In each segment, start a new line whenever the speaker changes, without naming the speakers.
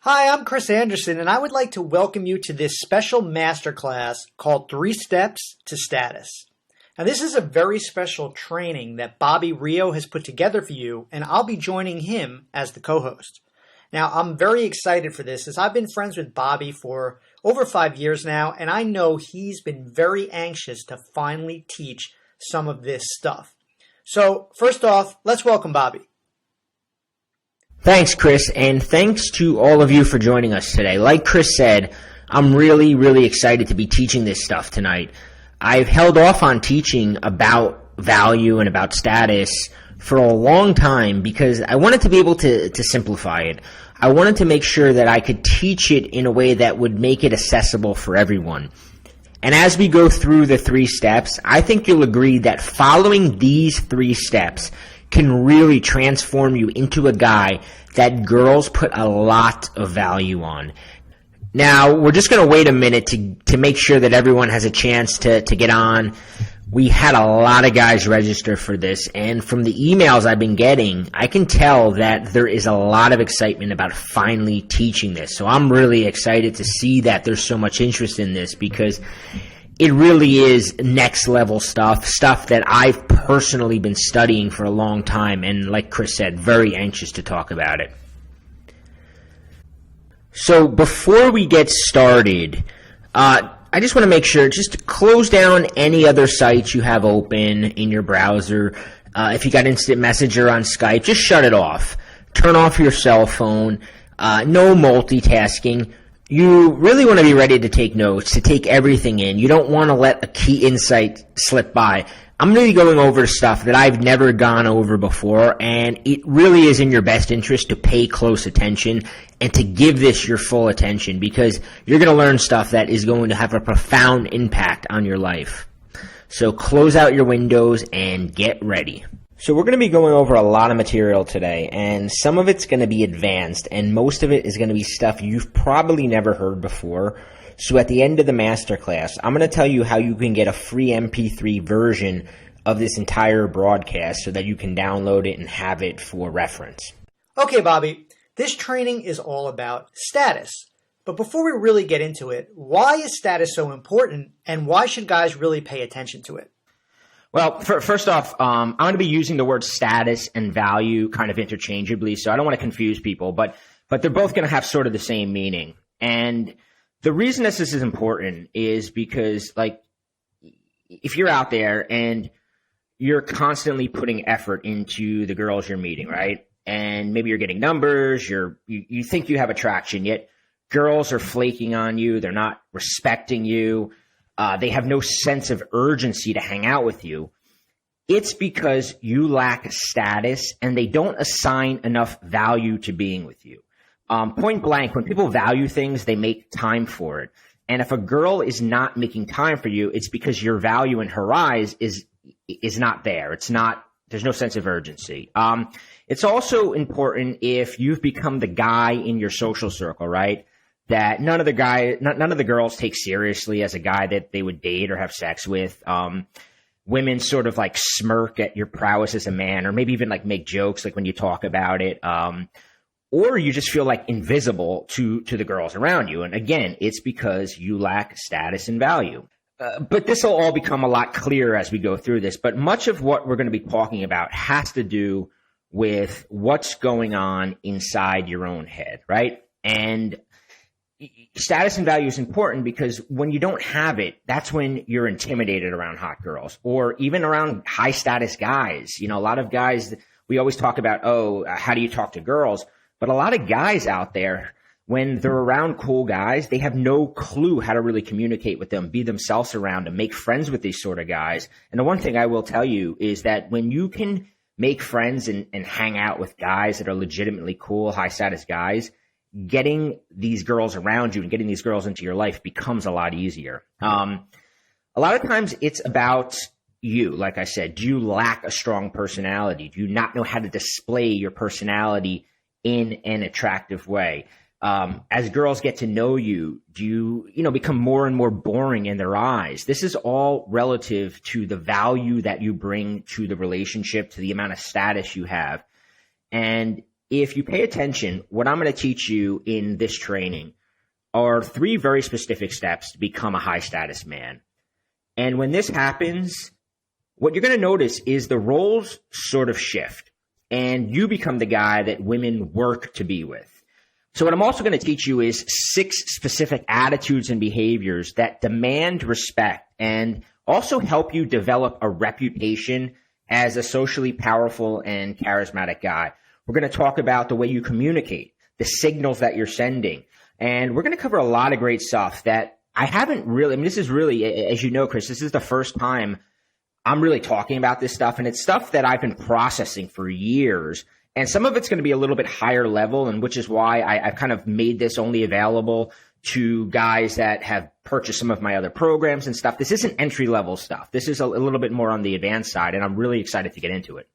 Hi, I'm Chris Anderson, and I would like to welcome you to this special masterclass called 3 Steps to Status. Now, this is a very special training that Bobby Rio has put together for you, and I'll be joining him as the co-host. Now, I'm very excited for this, as I've been friends with Bobby for over 5 years now, and I know he's been very anxious to finally teach some of this stuff. So, first off, let's welcome Bobby.
Thanks, Chris, and thanks to all of you for joining us today. Like Chris said, I'm really excited to be teaching this stuff tonight. I've held off on teaching about value and about status for a long time because I wanted to be able to simplify it. I wanted to make sure that I could teach it in a way that would make it accessible for everyone. And as we go through the 3 steps, I think you'll agree that following these 3 steps can really transform you into a guy that girls put a lot of value on. Now, we're just going to wait a minute to make sure that everyone has a chance to get on. We had a lot of guys register for this, and from the emails I've been getting, I can tell that there is a lot of excitement about finally teaching this. So I'm really excited to see that there's so much interest in this because it really is next level stuff that I've personally been studying for a long time, and like Chris said, very anxious to talk about it. So before we get started, I just want to make sure, just close down any other sites you have open in your browser. If you got Instant Messenger on Skype, just shut it off. Turn off your cell phone. No multitasking. You really want to be ready to take notes, to take everything in. You don't want to let a key insight slip by. I'm really going over stuff that I've never gone over before, and it really is in your best interest to pay close attention and to give this your full attention because you're going to learn stuff that is going to have a profound impact on your life. So close out your windows and get ready. So we're going to be going over a lot of material today, and some of it's going to be advanced, and most of it is going to be stuff you've probably never heard before. So at the end of the masterclass, I'm going to tell you how you can get a free MP3 version of this entire broadcast so that you can download it and have it for reference.
Okay, Bobby, this training is all about status. But before we really get into it, why is status so important, and why should guys really pay attention to it?
Well, first off, I'm going to be using the word status and value kind of interchangeably, so I don't want to confuse people, but they're both going to have sort of the same meaning. And the reason this is important is because, like, if you're out there and you're constantly putting effort into the girls you're meeting, right? And maybe you're getting numbers, you think you have attraction, yet girls are flaking on you, they're not respecting you. They have no sense of urgency to hang out with you. It's because you lack status and they don't assign enough value to being with you. Point blank, when people value things, they make time for it. And if a girl is not making time for you, it's because your value in her eyes is not there. There's no sense of urgency. It's also important if you've become the guy in your social circle, right? That none of the girls take seriously as a guy that they would date or have sex with. Women sort of like smirk at your prowess as a man, or maybe even like make jokes like when you talk about it. Or you just feel like invisible to the girls around you. And again, it's because you lack status and value. But this will all become a lot clearer as we go through this. But much of what we're going to be talking about has to do with what's going on inside your own head, right? And status and value is important because when you don't have it, that's when you're intimidated around hot girls or even around high status guys. You know, a lot of guys, we always talk about, how do you talk to girls? But a lot of guys out there, when they're around cool guys, they have no clue how to really communicate with them, be themselves around them, make friends with these sort of guys. And the one thing I will tell you is that when you can make friends and hang out with guys that are legitimately cool, high status guys, getting these girls around you and getting these girls into your life becomes a lot easier. A lot of times it's about you. Like I said, do you lack a strong personality? Do you not know how to display your personality in an attractive way? As girls get to know you, do you become more and more boring in their eyes? This is all relative to the value that you bring to the relationship, to the amount of status you have. And if you pay attention, what I'm going to teach you in this training are 3 very specific steps to become a high status man. And when this happens, what you're going to notice is the roles sort of shift and you become the guy that women work to be with. So what I'm also going to teach you is 6 specific attitudes and behaviors that demand respect and also help you develop a reputation as a socially powerful and charismatic guy. We're going to talk about the way you communicate, the signals that you're sending, and we're going to cover a lot of great stuff that I haven't really, I mean, this is really, as you know, Chris, this is the first time I'm really talking about this stuff, and it's stuff that I've been processing for years. And some of it's going to be a little bit higher level, and which is why I've kind of made this only available to guys that have purchased some of my other programs and stuff. This isn't entry-level stuff. This is a little bit more on the advanced side, and I'm really excited to get into it.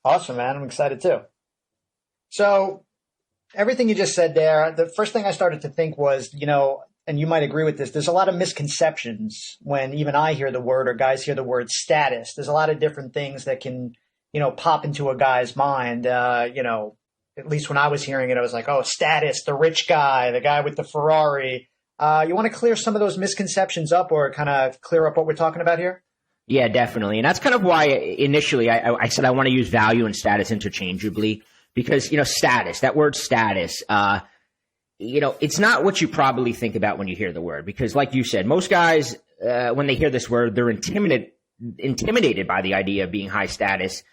Awesome, man. I'm excited too. So everything you just said there, the first thing I started to think was, and you might agree with this, there's a lot of misconceptions when even I hear the word or guys hear the word status. There's a lot of different things that can pop into a guy's mind. At least when I was hearing it, I was like, oh, status, the rich guy, the guy with the Ferrari. You want to clear some of those misconceptions up or kind of clear up what we're talking about here?
Yeah, definitely. And that's kind of why initially I said I want to use value and status interchangeably because, status, that word status, it's not what you probably think about when you hear the word because like you said, most guys, when they hear this word, they're intimidated by the idea of being high status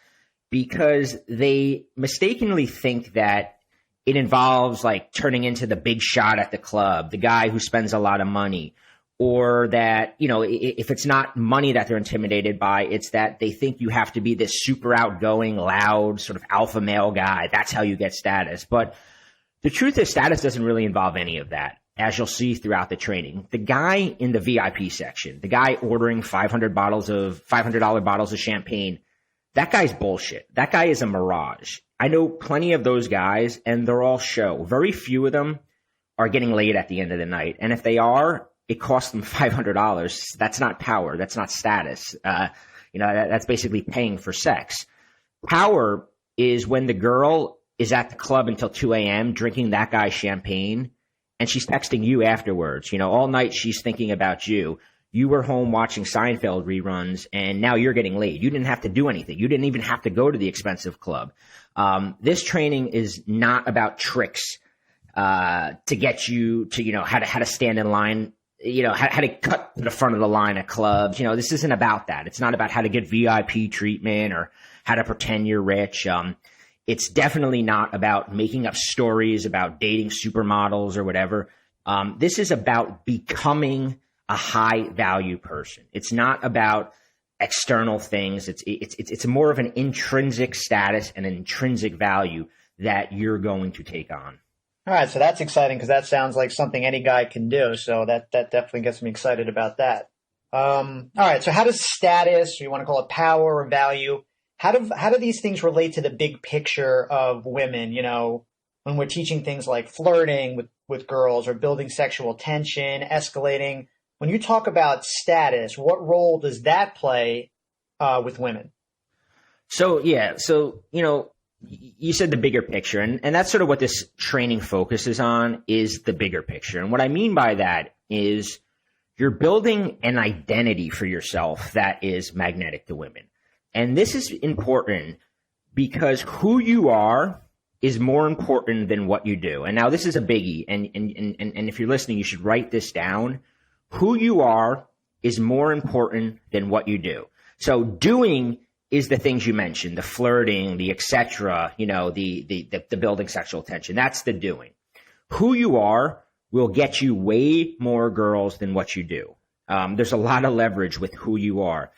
because they mistakenly think that it involves like turning into the big shot at the club, the guy who spends a lot of money, or that, if it's not money that they're intimidated by, it's that they think you have to be this super outgoing, loud, sort of alpha male guy. That's how you get status. But the truth is status doesn't really involve any of that, as you'll see throughout the training. The guy in the VIP section, the guy ordering $500 bottles of champagne, that guy's bullshit. That guy is a mirage. I know plenty of those guys, and they're all show. Very few of them are getting laid at the end of the night. And if they are, it costs them $500. That's not power. That's not status. That's basically paying for sex. Power is when the girl is at the club until 2 a.m. drinking that guy's champagne, and she's texting you afterwards. All night she's thinking about you. You were home watching Seinfeld reruns, and now you're getting laid. You didn't have to do anything. You didn't even have to go to the expensive club. This training is not about tricks to get you to, how to stand in line, how to cut to the front of the line at clubs. This isn't about that. It's not about how to get VIP treatment or how to pretend you're rich. It's definitely not about making up stories about dating supermodels or whatever. This is about becoming a high value person. It's not about external things. It's more of an intrinsic status and an intrinsic value that you're going to take on.
All right. So that's exciting because that sounds like something any guy can do. So that definitely gets me excited about that. All right. So how does status, or you want to call it power or value, how do these things relate to the big picture of women? When we're teaching things like flirting with girls or building sexual tension, escalating. When you talk about status, what role does that play with women?
So, you said the bigger picture, and that's sort of what this training focuses on is the bigger picture. And what I mean by that is you're building an identity for yourself that is magnetic to women. And this is important because who you are is more important than what you do. And now this is a biggie, and if you're listening, you should write this down. Who you are is more important than what you do. So doing is the things you mentioned, the flirting, the et cetera, the building sexual tension. That's the doing. Who you are will get you way more girls than what you do. There's a lot of leverage with who you are.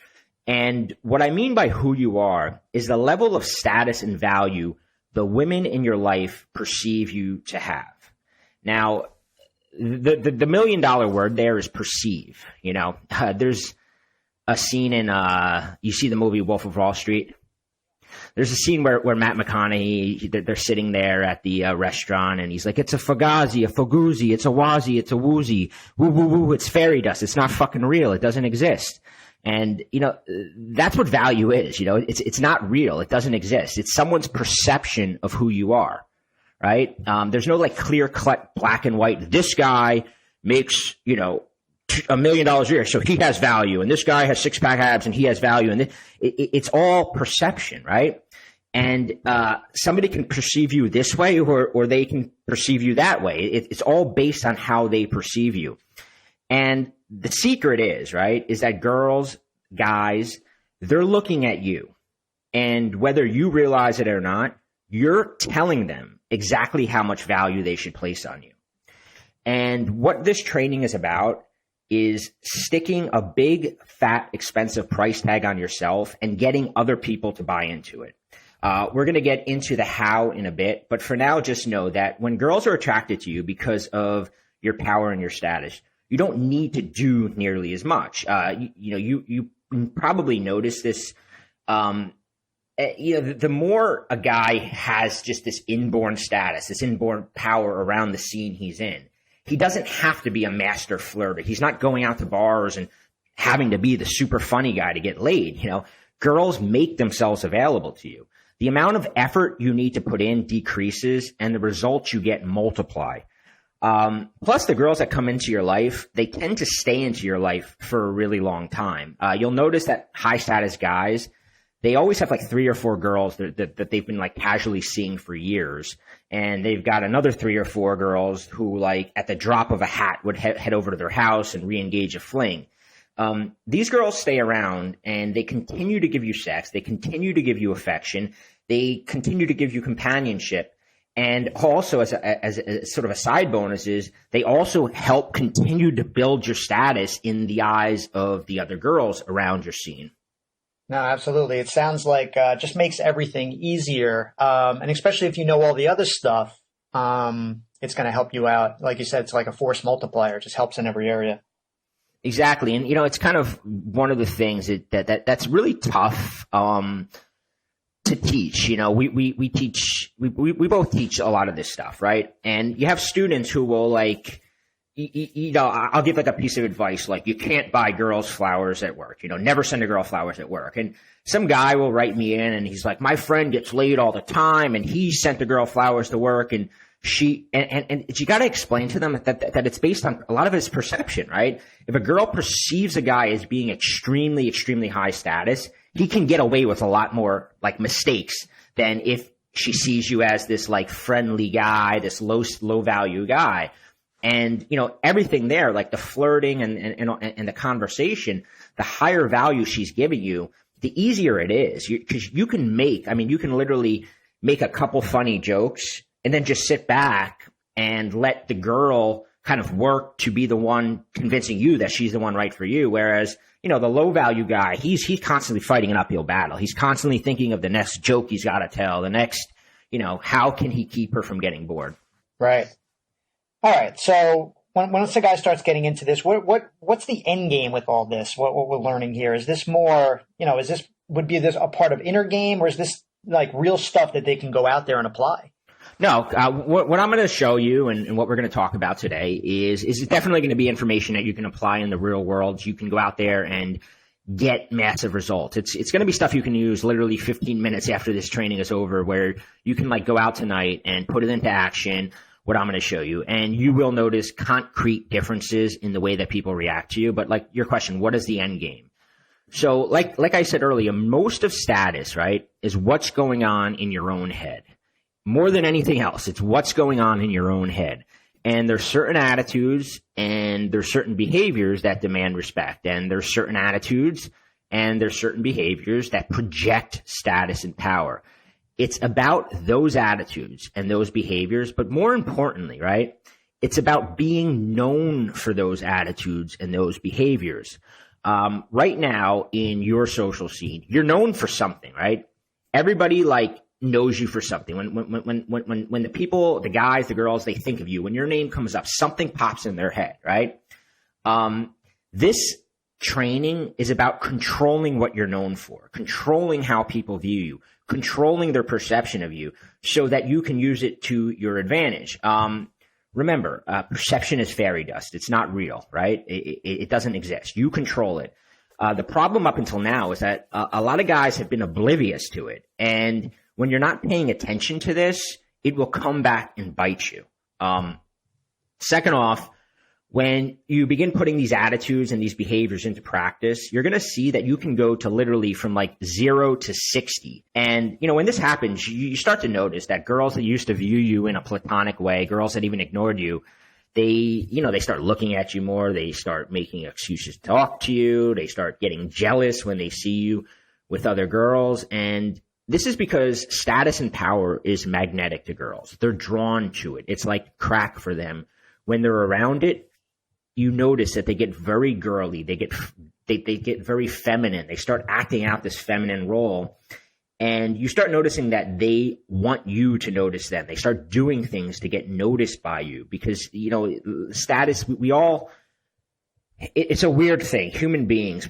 And what I mean by who you are is the level of status and value the women in your life perceive you to have. Now, the $1 million word there is perceive. There's a scene in you see the movie Wolf of Wall Street. There's a scene where Matt McConaughey, they're sitting there at the restaurant, and he's like, "It's a fugazi, a fuguzi, it's a wazi, it's a woozy, woo woo woo, it's fairy dust. It's not fucking real. It doesn't exist." And that's what value is. It's not real. It doesn't exist. It's someone's perception of who you are. right? There's no like clear cut black and white. This guy makes, $1 million a year, so he has value. And this guy has 6-pack abs and he has value. And it's all perception, right? And somebody can perceive you this way or they can perceive you that way. It's all based on how they perceive you. And the secret is, right, is that girls, guys, they're looking at you. And whether you realize it or not, you're telling them exactly how much value they should place on you. And what this training is about is sticking a big, fat, expensive price tag on yourself and getting other people to buy into it. We're going to get into the how in a bit, but for now, just know that when girls are attracted to you because of your power and your status, you don't need to do nearly as much. You probably notice this. The more a guy has just this inborn status, this inborn power around the scene he's in, he doesn't have to be a master flirter. He's not going out to bars and having to be the super funny guy to get laid. Girls make themselves available to you. The amount of effort you need to put in decreases and the results you get multiply. Plus the girls that come into your life, they tend to stay into your life for a really long time. You'll notice that high status guys, they always have like 3 or 4 girls that they've been like casually seeing for years. And they've got another 3 or 4 girls who like at the drop of a hat would head over to their house and re-engage a fling. These girls stay around and they continue to give you sex. They continue to give you affection. They continue to give you companionship. And also as a sort of a side bonus is they also help continue to build your status in the eyes of the other girls around your scene.
No, absolutely. It sounds like just makes everything easier. And especially if you know all the other stuff, it's going to help you out. Like you said, it's like a force multiplier. It just helps in every area.
Exactly. And, it's kind of one of the things that's really tough to teach. We teach, we both teach a lot of this stuff, right? And you have students who will like, I'll give like a piece of advice, like you can't buy girls flowers at work, never send a girl flowers at work. And some guy will write me in and he's like, my friend gets laid all the time and he sent the girl flowers to work and you got to explain to them that it's based on a lot of his perception, right? If a girl perceives a guy as being extremely, extremely high status, he can get away with a lot more like mistakes than if she sees you as this like friendly guy, this low value guy. And, everything there, like the flirting and the conversation, the higher value she's giving you, the easier it is. Because you can literally make a couple funny jokes and then just sit back and let the girl kind of work to be the one convincing you that she's the one right for you. Whereas, the low value guy, he's constantly fighting an uphill battle. He's constantly thinking of the next joke he's got to tell, the next, how can he keep her from getting bored? Right.
All right. So once the guy starts getting into this, what's the end game with all this? What we're learning here? Is this more, would be this a part of inner game, or is this like real stuff that they can go out there and apply?
No, what I'm going to show you and what we're going to talk about today is definitely going to be information that you can apply in the real world. You can go out there and get massive results. It's going to be stuff you can use literally 15 minutes after this training is over, where you can like go out tonight and put it into action, what I'm going to show you. And you will notice concrete differences in the way that people react to you. But like your question, what is the end game? So like I said earlier, most of status, right, is what's going on in your own head. More than anything else, it's what's going on in your own head. And there's certain attitudes and there's certain behaviors that demand respect. And there's certain attitudes and there's certain behaviors that project status and power. It's about those attitudes and those behaviors, but more importantly, right, it's about being known for those attitudes and those behaviors. Right now in your social scene, you're known for something, right? Everybody like knows you for something. When the people, the guys, the girls, they think of you, when your name comes up, something pops in their head, right? This training is about controlling what you're known for, controlling how people view you, controlling their perception of you so that you can use it to your advantage. Remember, perception is fairy dust. It's not real, right? It doesn't exist. You control it. The problem up until now is that a lot of guys have been oblivious to it. And when you're not paying attention to this, it will come back and bite you. Second off, when you begin putting these attitudes and these behaviors into practice, you're going to see that you can go to literally from like 0 to 60. And, when this happens, you start to notice that girls that used to view you in a platonic way, girls that even ignored you, they start looking at you more. They start making excuses to talk to you. They start getting jealous when they see you with other girls. And this is because status and power is magnetic to girls. They're drawn to it. It's like crack for them. When they're around it, you notice that they get very girly. They get very feminine. They start acting out this feminine role. And you start noticing that they want you to notice them. They start doing things to get noticed by you because, status, it's a weird thing. Human beings,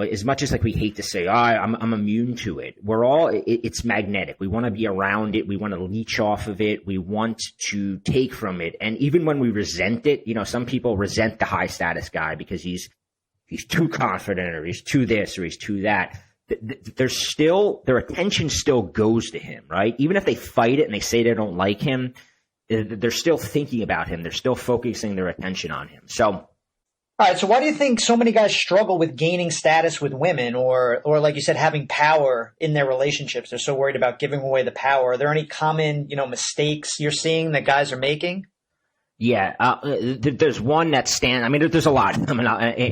as much as like we hate to say, I'm immune to it. It's magnetic. We want to be around it. We want to leech off of it. We want to take from it. And even when we resent it, some people resent the high status guy because he's too confident or he's too this or he's too that. Their attention still goes to him, right? Even if they fight it and they say they don't like him, they're still thinking about him. They're still focusing their attention on him. So,
all right, so why do you think so many guys struggle with gaining status with women or like you said, having power in their relationships? They're so worried about giving away the power. Are there any common, mistakes you're seeing that guys are making?
Yeah, there's one that there's a lot of them, and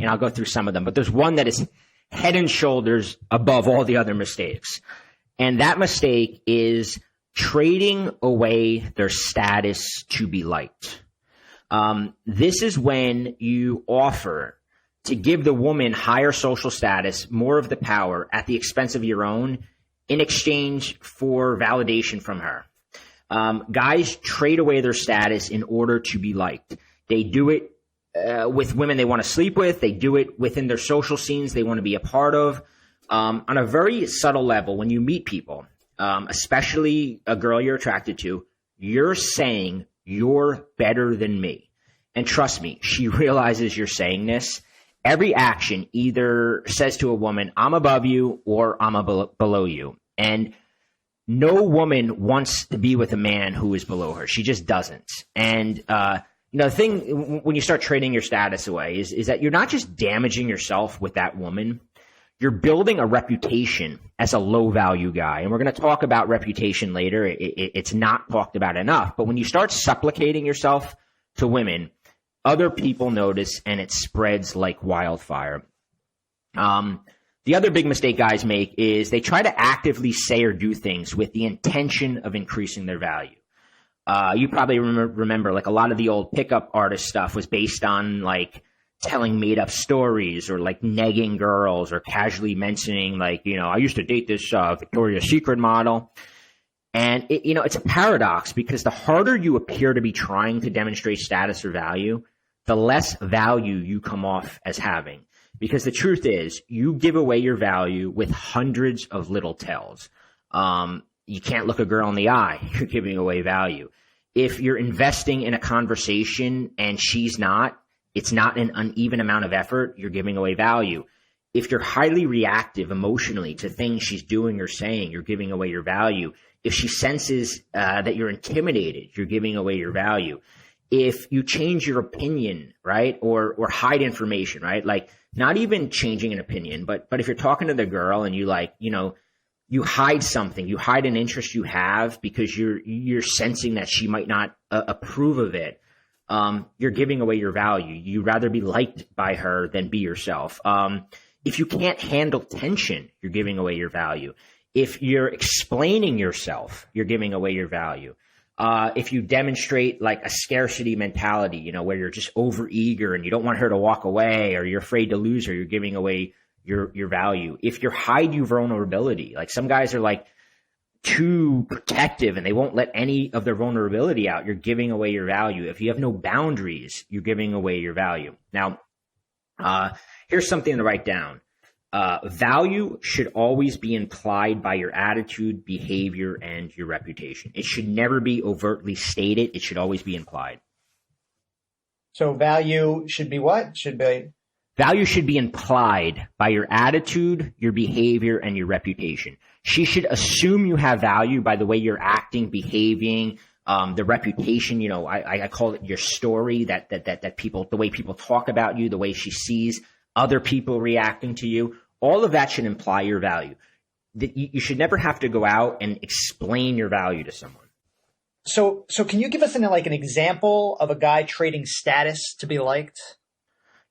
I'll go through some of them, but there's one that is head and shoulders above all the other mistakes. And that mistake is trading away their status to be liked. This is when you offer to give the woman higher social status, more of the power at the expense of your own in exchange for validation from her. Guys trade away their status in order to be liked. They do it with women they want to sleep with. They do it within their social scenes they want to be a part of. On a very subtle level, when you meet people, especially a girl you're attracted to, you're saying, "You're better than me." And trust me, she realizes you're saying this. Every action either says to a woman, "I'm above you," or "I'm below you." And no woman wants to be with a man who is below her. She just doesn't. And the thing when you start trading your status away is that you're not just damaging yourself with that woman. You're building a reputation as a low-value guy. And we're going to talk about reputation later. It's not talked about enough. But when you start supplicating yourself to women, other people notice, and it spreads like wildfire. The other big mistake guys make is they try to actively say or do things with the intention of increasing their value. You probably remember like a lot of the old pickup artist stuff was based on like telling made up stories or like negging girls or casually mentioning like, I used to date this Victoria's Secret model. And it's a paradox because the harder you appear to be trying to demonstrate status or value, the less value you come off as having. Because the truth is, you give away your value with hundreds of little tells. You can't look a girl in the eye. You're giving away value. If you're investing in a conversation and she's not, it's not an uneven amount of effort, you're giving away value. If you're highly reactive emotionally to things she's doing or saying, you're giving away your value. If she senses that you're intimidated, you're giving away your value. If you change your opinion, right, or hide information, right, like not even changing an opinion, but if you're talking to the girl and you like, you hide something, you hide an interest you have because you're sensing that she might not approve of it, you're giving away your value. You'd rather be liked by her than be yourself. If you can't handle tension, you're giving away your value. If you're explaining yourself, you're giving away your value. If you demonstrate like a scarcity mentality, where you're just overeager and you don't want her to walk away or you're afraid to lose her, you're giving away your value. If you hide your vulnerability, like some guys are like too protective and they won't let any of their vulnerability out, you're giving away your value. If you have no boundaries, you're giving away your value. Now, here's something to write down. Value should always be implied by your attitude, behavior, and your reputation. It should never be overtly stated. It should always be implied.
So value should be what?
Value should be implied by your attitude, your behavior, and your reputation. She should assume you have value by the way you're acting, behaving, the reputation, I call it your story, that people, the way people talk about you, the way she sees other people reacting to you, all of that should imply your value. That you should never have to go out and explain your value to someone.
So can you give us an example of a guy trading status to be liked?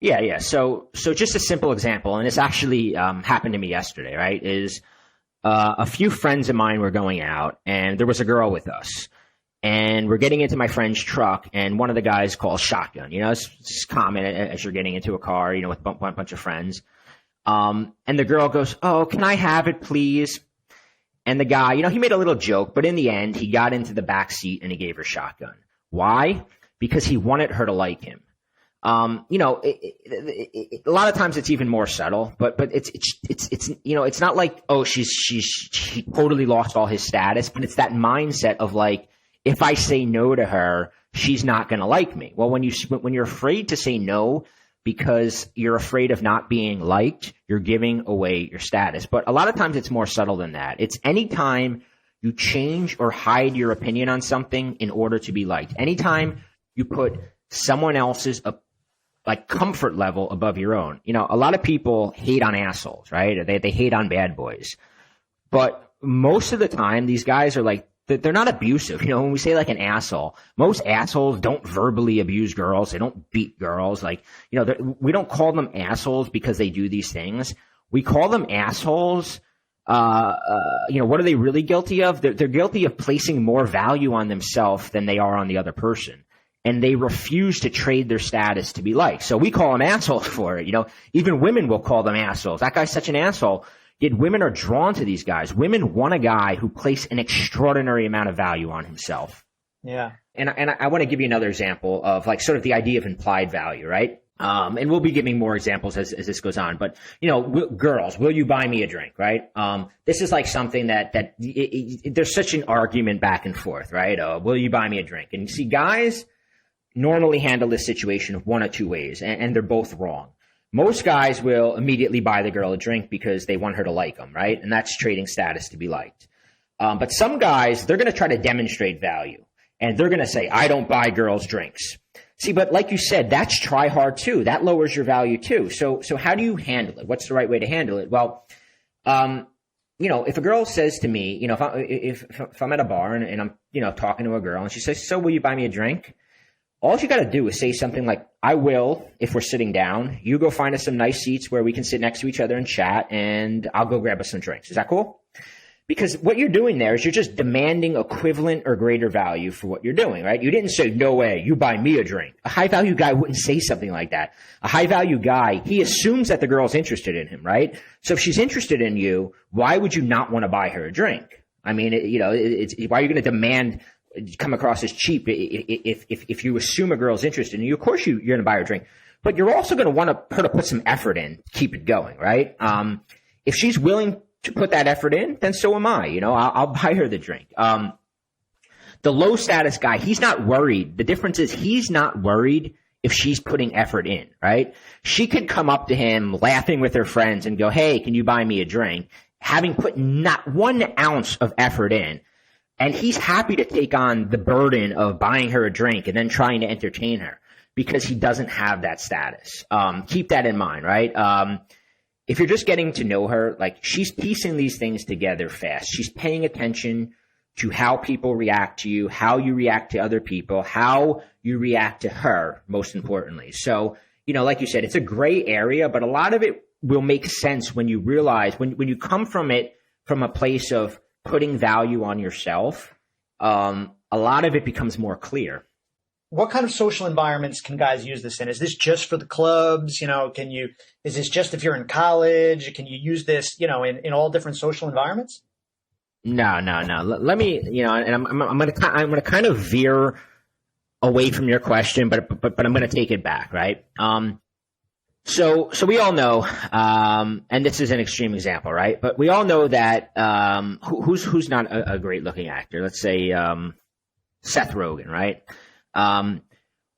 Yeah. So just a simple example, and this actually happened to me yesterday, right? Is a few friends of mine were going out, and there was a girl with us. And we're getting into my friend's truck, and one of the guys calls shotgun. It's common as you're getting into a car, with a bunch of friends. And the girl goes, "Oh, can I have it, please?" And the guy, he made a little joke, but in the end, he got into the back seat and he gave her shotgun. Why? Because he wanted her to like him. A lot of times it's even more subtle, but it's not like, oh, she totally lost all his status, but it's that mindset of like, if I say no to her, she's not going to like me. Well, when you're afraid to say no because you're afraid of not being liked, you're giving away your status. But a lot of times it's more subtle than that. It's anytime you change or hide your opinion on something in order to be liked. Anytime you put someone else's comfort level above your own. A lot of people hate on assholes, right? They hate on bad boys. But most of the time, these guys are like, they're not abusive. When we say like an asshole, most assholes don't verbally abuse girls. They don't beat girls. We don't call them assholes because they do these things. We call them assholes. What are they really guilty of? They're guilty of placing more value on themselves than they are on the other person. And they refuse to trade their status to be liked. So we call them assholes for it. Even women will call them assholes. That guy's such an asshole. Yet women are drawn to these guys. Women want a guy who places an extraordinary amount of value on himself.
Yeah.
And I want to give you another example of sort of the idea of implied value, right? And we'll be giving more examples as this goes on. But, girls, will you buy me a drink, right? This is like something that there's such an argument back and forth, right? Will you buy me a drink? And you see, guys normally handle this situation one of two ways, and they're both wrong. Most guys will immediately buy the girl a drink because they want her to like them, right? And that's trading status to be liked. But some guys, they're going to try to demonstrate value, and they're going to say, I don't buy girls drinks. See, but like you said, that's try hard too. That lowers your value too. So how do you handle it? What's the right way to handle it? Well, if a girl says to me, if I'm at a bar and I'm, talking to a girl and she says, so will you buy me a drink? All you got to do is say something like, I will, if we're sitting down. You go find us some nice seats where we can sit next to each other and chat, and I'll go grab us some drinks. Is that cool? Because what you're doing there is you're just demanding equivalent or greater value for what you're doing, right? You didn't say, no way, you buy me a drink. A high-value guy wouldn't say something like that. A high-value guy, he assumes that the girl's interested in him, right? So if she's interested in you, why would you not want to buy her a drink? I mean, why are you going to demand come across as cheap if you assume a girl's interested in you? Of course you're going to buy her a drink, but you're also going to want her to put some effort in to keep it going, right? If she's willing to put that effort in, then so am I. I'll buy her the drink. The low status guy, he's not worried. The difference is he's not worried if she's putting effort in, right? She could come up to him laughing with her friends and go, hey, can you buy me a drink? Having put not 1 ounce of effort in. And he's happy to take on the burden of buying her a drink and then trying to entertain her because he doesn't have that status. Keep that in mind, right? If you're just getting to know her, she's piecing these things together fast. She's paying attention to how people react to you, how you react to other people, how you react to her, most importantly. So, like you said, it's a gray area, but a lot of it will make sense when you realize, when you come from it from a place of putting value on yourself, a lot of it becomes more clear.
What kind of social environments can guys use this in? Is this just for the clubs? Is this just if you're in college? Can you use this, in all different social environments?
No. Let me, and I'm going to kind of veer away from your question, but I'm going to take it back, right? So we all know, and this is an extreme example, right? But we all know that who's not a great looking actor? Let's say Seth Rogen, right?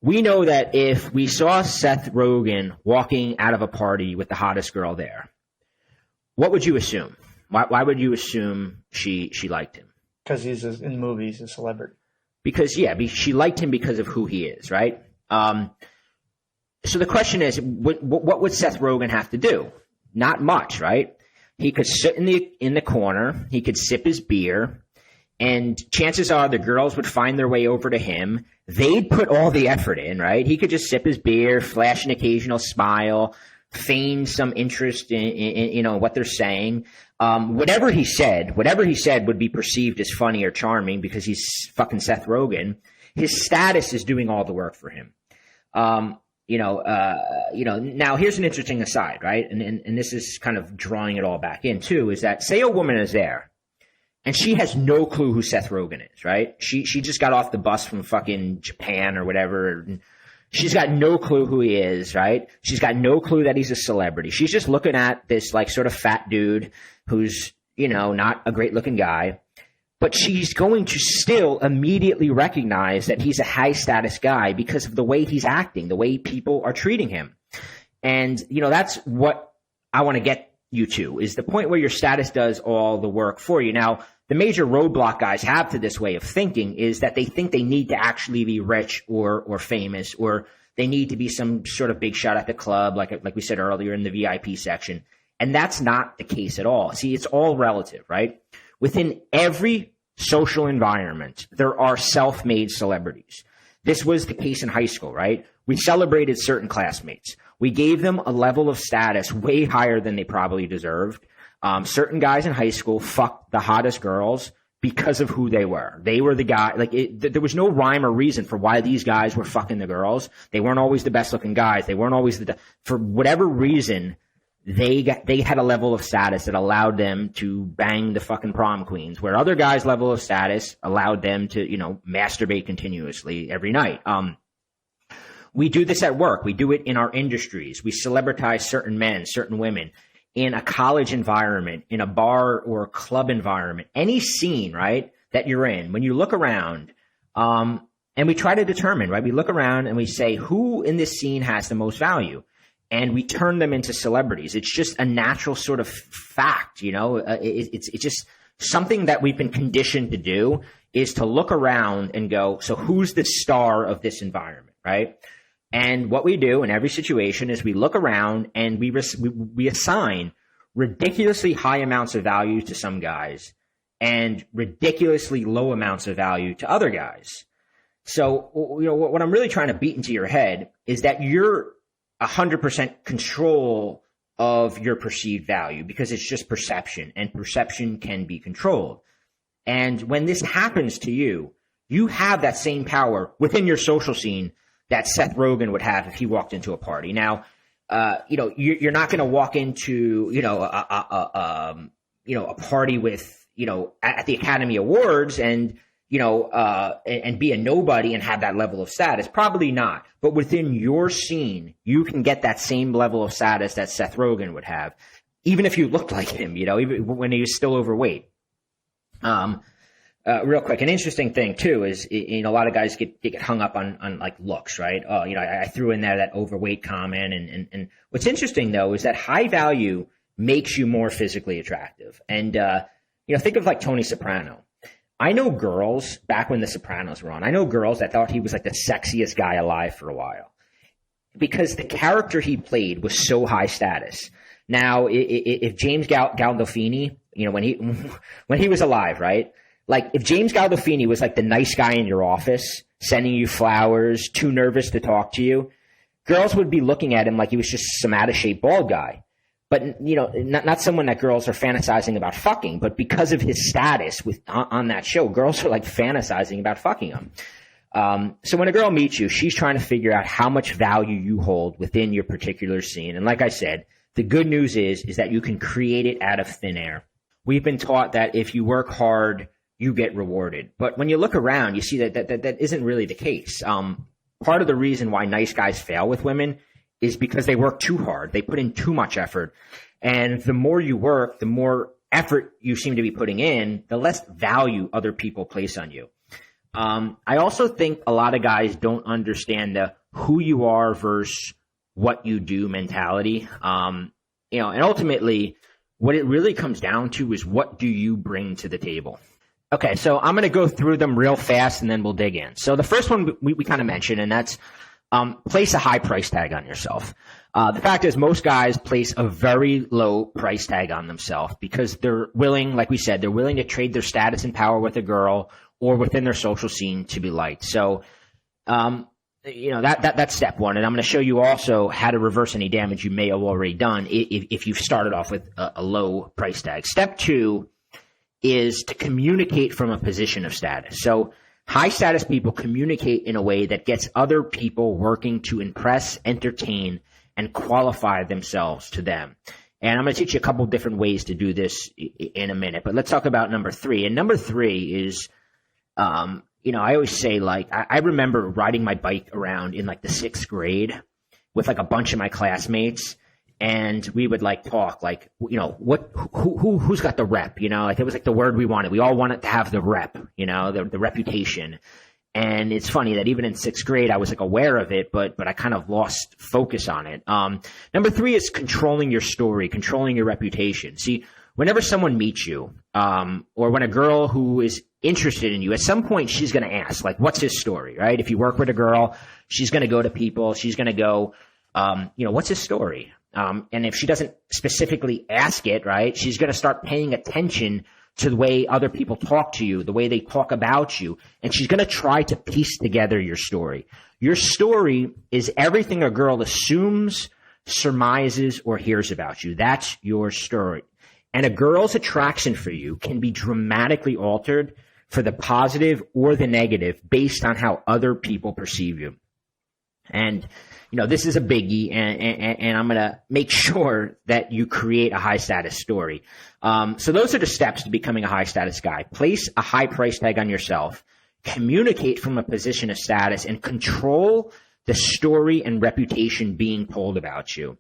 We know that if we saw Seth Rogen walking out of a party with the hottest girl there, what would you assume? Why would you assume she liked him?
Because he's in movies, a celebrity.
because she liked him because of who he is, right? So the question is, what would Seth Rogen have to do? Not much, right? He could sit in the corner, he could sip his beer, and chances are the girls would find their way over to him. They'd put all the effort in, right? He could just sip his beer, flash an occasional smile, feign some interest in what they're saying. Whatever he said would be perceived as funny or charming because he's fucking Seth Rogen. His status is doing all the work for him. Now here's an interesting aside, right? And this is kind of drawing it all back in too, is that say a woman is there and she has no clue who Seth Rogen is, right? She just got off the bus from fucking Japan or whatever. And she's got no clue who he is, right? She's got no clue that he's a celebrity. She's just looking at this like sort of fat dude who's, not a great looking guy. But she's going to still immediately recognize that he's a high status guy because of the way he's acting, the way people are treating him. And, that's what I want to get you to, is the point where your status does all the work for you. Now, the major roadblock guys have to this way of thinking is that they think they need to actually be rich or famous, or they need to be some sort of big shot at the club, like we said earlier in the VIP section. And that's not the case at all. See, it's all relative, right? Within every social environment, there are self-made celebrities. This was the case in high school, right? We celebrated certain classmates. We gave them a level of status way higher than they probably deserved. Certain guys in high school fucked the hottest girls because of who they were. They were the guy, there was no rhyme or reason for why these guys were fucking the girls. They weren't always the best looking guys. They weren't always for whatever reason, they had a level of status that allowed them to bang the fucking prom queens, where other guys' level of status allowed them to, masturbate continuously every night. We do this at work. We do it in our industries. We celebritize certain men, certain women. In a college environment, in a bar or a club environment, any scene, right, that you're in, when you look around, and we try to determine, right, we look around and we say, who in this scene has the most value? And we turn them into celebrities. It's just a natural sort of fact, it's just something that we've been conditioned to do, is to look around and go, so who's the star of this environment, right? And what we do in every situation is we look around and we assign ridiculously high amounts of value to some guys and ridiculously low amounts of value to other guys. So, what I'm really trying to beat into your head is that you're 100% control of your perceived value, because it's just perception, and perception can be controlled. And when this happens to you, you have that same power within your social scene that Seth Rogen would have if he walked into a party. Now, you're not going to walk into, a party with, at the Academy Awards and be a nobody and have that level of status. Probably not. But within your scene, you can get that same level of status that Seth Rogen would have, even if you looked like him, even when he was still overweight. Real quick, an interesting thing too is, a lot of guys get hung up on like looks, right? Oh, I threw in there that overweight comment, and what's interesting though is that high value makes you more physically attractive. And think of like Tony Soprano. I know girls back when The Sopranos were on. I know girls that thought he was like the sexiest guy alive for a while, because the character he played was so high status. Now, if James Gandolfini, when he was alive, right? Like, if James Gandolfini was like the nice guy in your office, sending you flowers, too nervous to talk to you, girls would be looking at him like he was just some out-of-shape bald guy. But, not someone that girls are fantasizing about fucking, but because of his status on that show, girls are like fantasizing about fucking him. So when a girl meets you, she's trying to figure out how much value you hold within your particular scene. And like I said, the good news is that you can create it out of thin air. We've been taught that if you work hard, you get rewarded. But when you look around, you see that isn't really the case. Part of the reason why nice guys fail with women is because they work too hard. They put in too much effort. And the more you work, the more effort you seem to be putting in, the less value other people place on you. I also think a lot of guys don't understand the who you are versus what you do mentality. And ultimately, what it really comes down to is, what do you bring to the table? Okay, so I'm going to go through them real fast and then we'll dig in. So the first one we kind of mentioned, and that's place a high price tag on yourself. The fact is most guys place a very low price tag on themselves because they're willing, like we said, they're willing to trade their status and power with a girl or within their social scene to be liked. So, that's step one. And I'm going to show you also how to reverse any damage you may have already done if you've started off with a low price tag. Step two is to communicate from a position of status. So high status people communicate in a way that gets other people working to impress, entertain, and qualify themselves to them. And I'm going to teach you a couple different ways to do this in a minute, but let's talk about number three. And number three is, I always say, like, I remember riding my bike around in like the 6th grade with like a bunch of my classmates, and we would like talk like, who's got the rep, like it was like the word we wanted. We all wanted to have the rep, the reputation. And it's funny that even in 6th grade, I was like aware of it, but I kind of lost focus on it. Number three is controlling your story, controlling your reputation. See, whenever someone meets you, or when a girl who is interested in you, at some point she's going to ask, like, what's his story, right? If you work with a girl, she's going to go to people, she's going to go, what's his story? And if she doesn't specifically ask it, right, she's going to start paying attention to the way other people talk to you, the way they talk about you, and she's going to try to piece together your story. Your story is everything a girl assumes, surmises, or hears about you. That's your story. And a girl's attraction for you can be dramatically altered for the positive or the negative based on how other people perceive you. And this is a biggie, and I'm going to make sure that you create a high status story. So those are the steps to becoming a high status guy. Place a high price tag on yourself, communicate from a position of status, and control the story and reputation being told about you.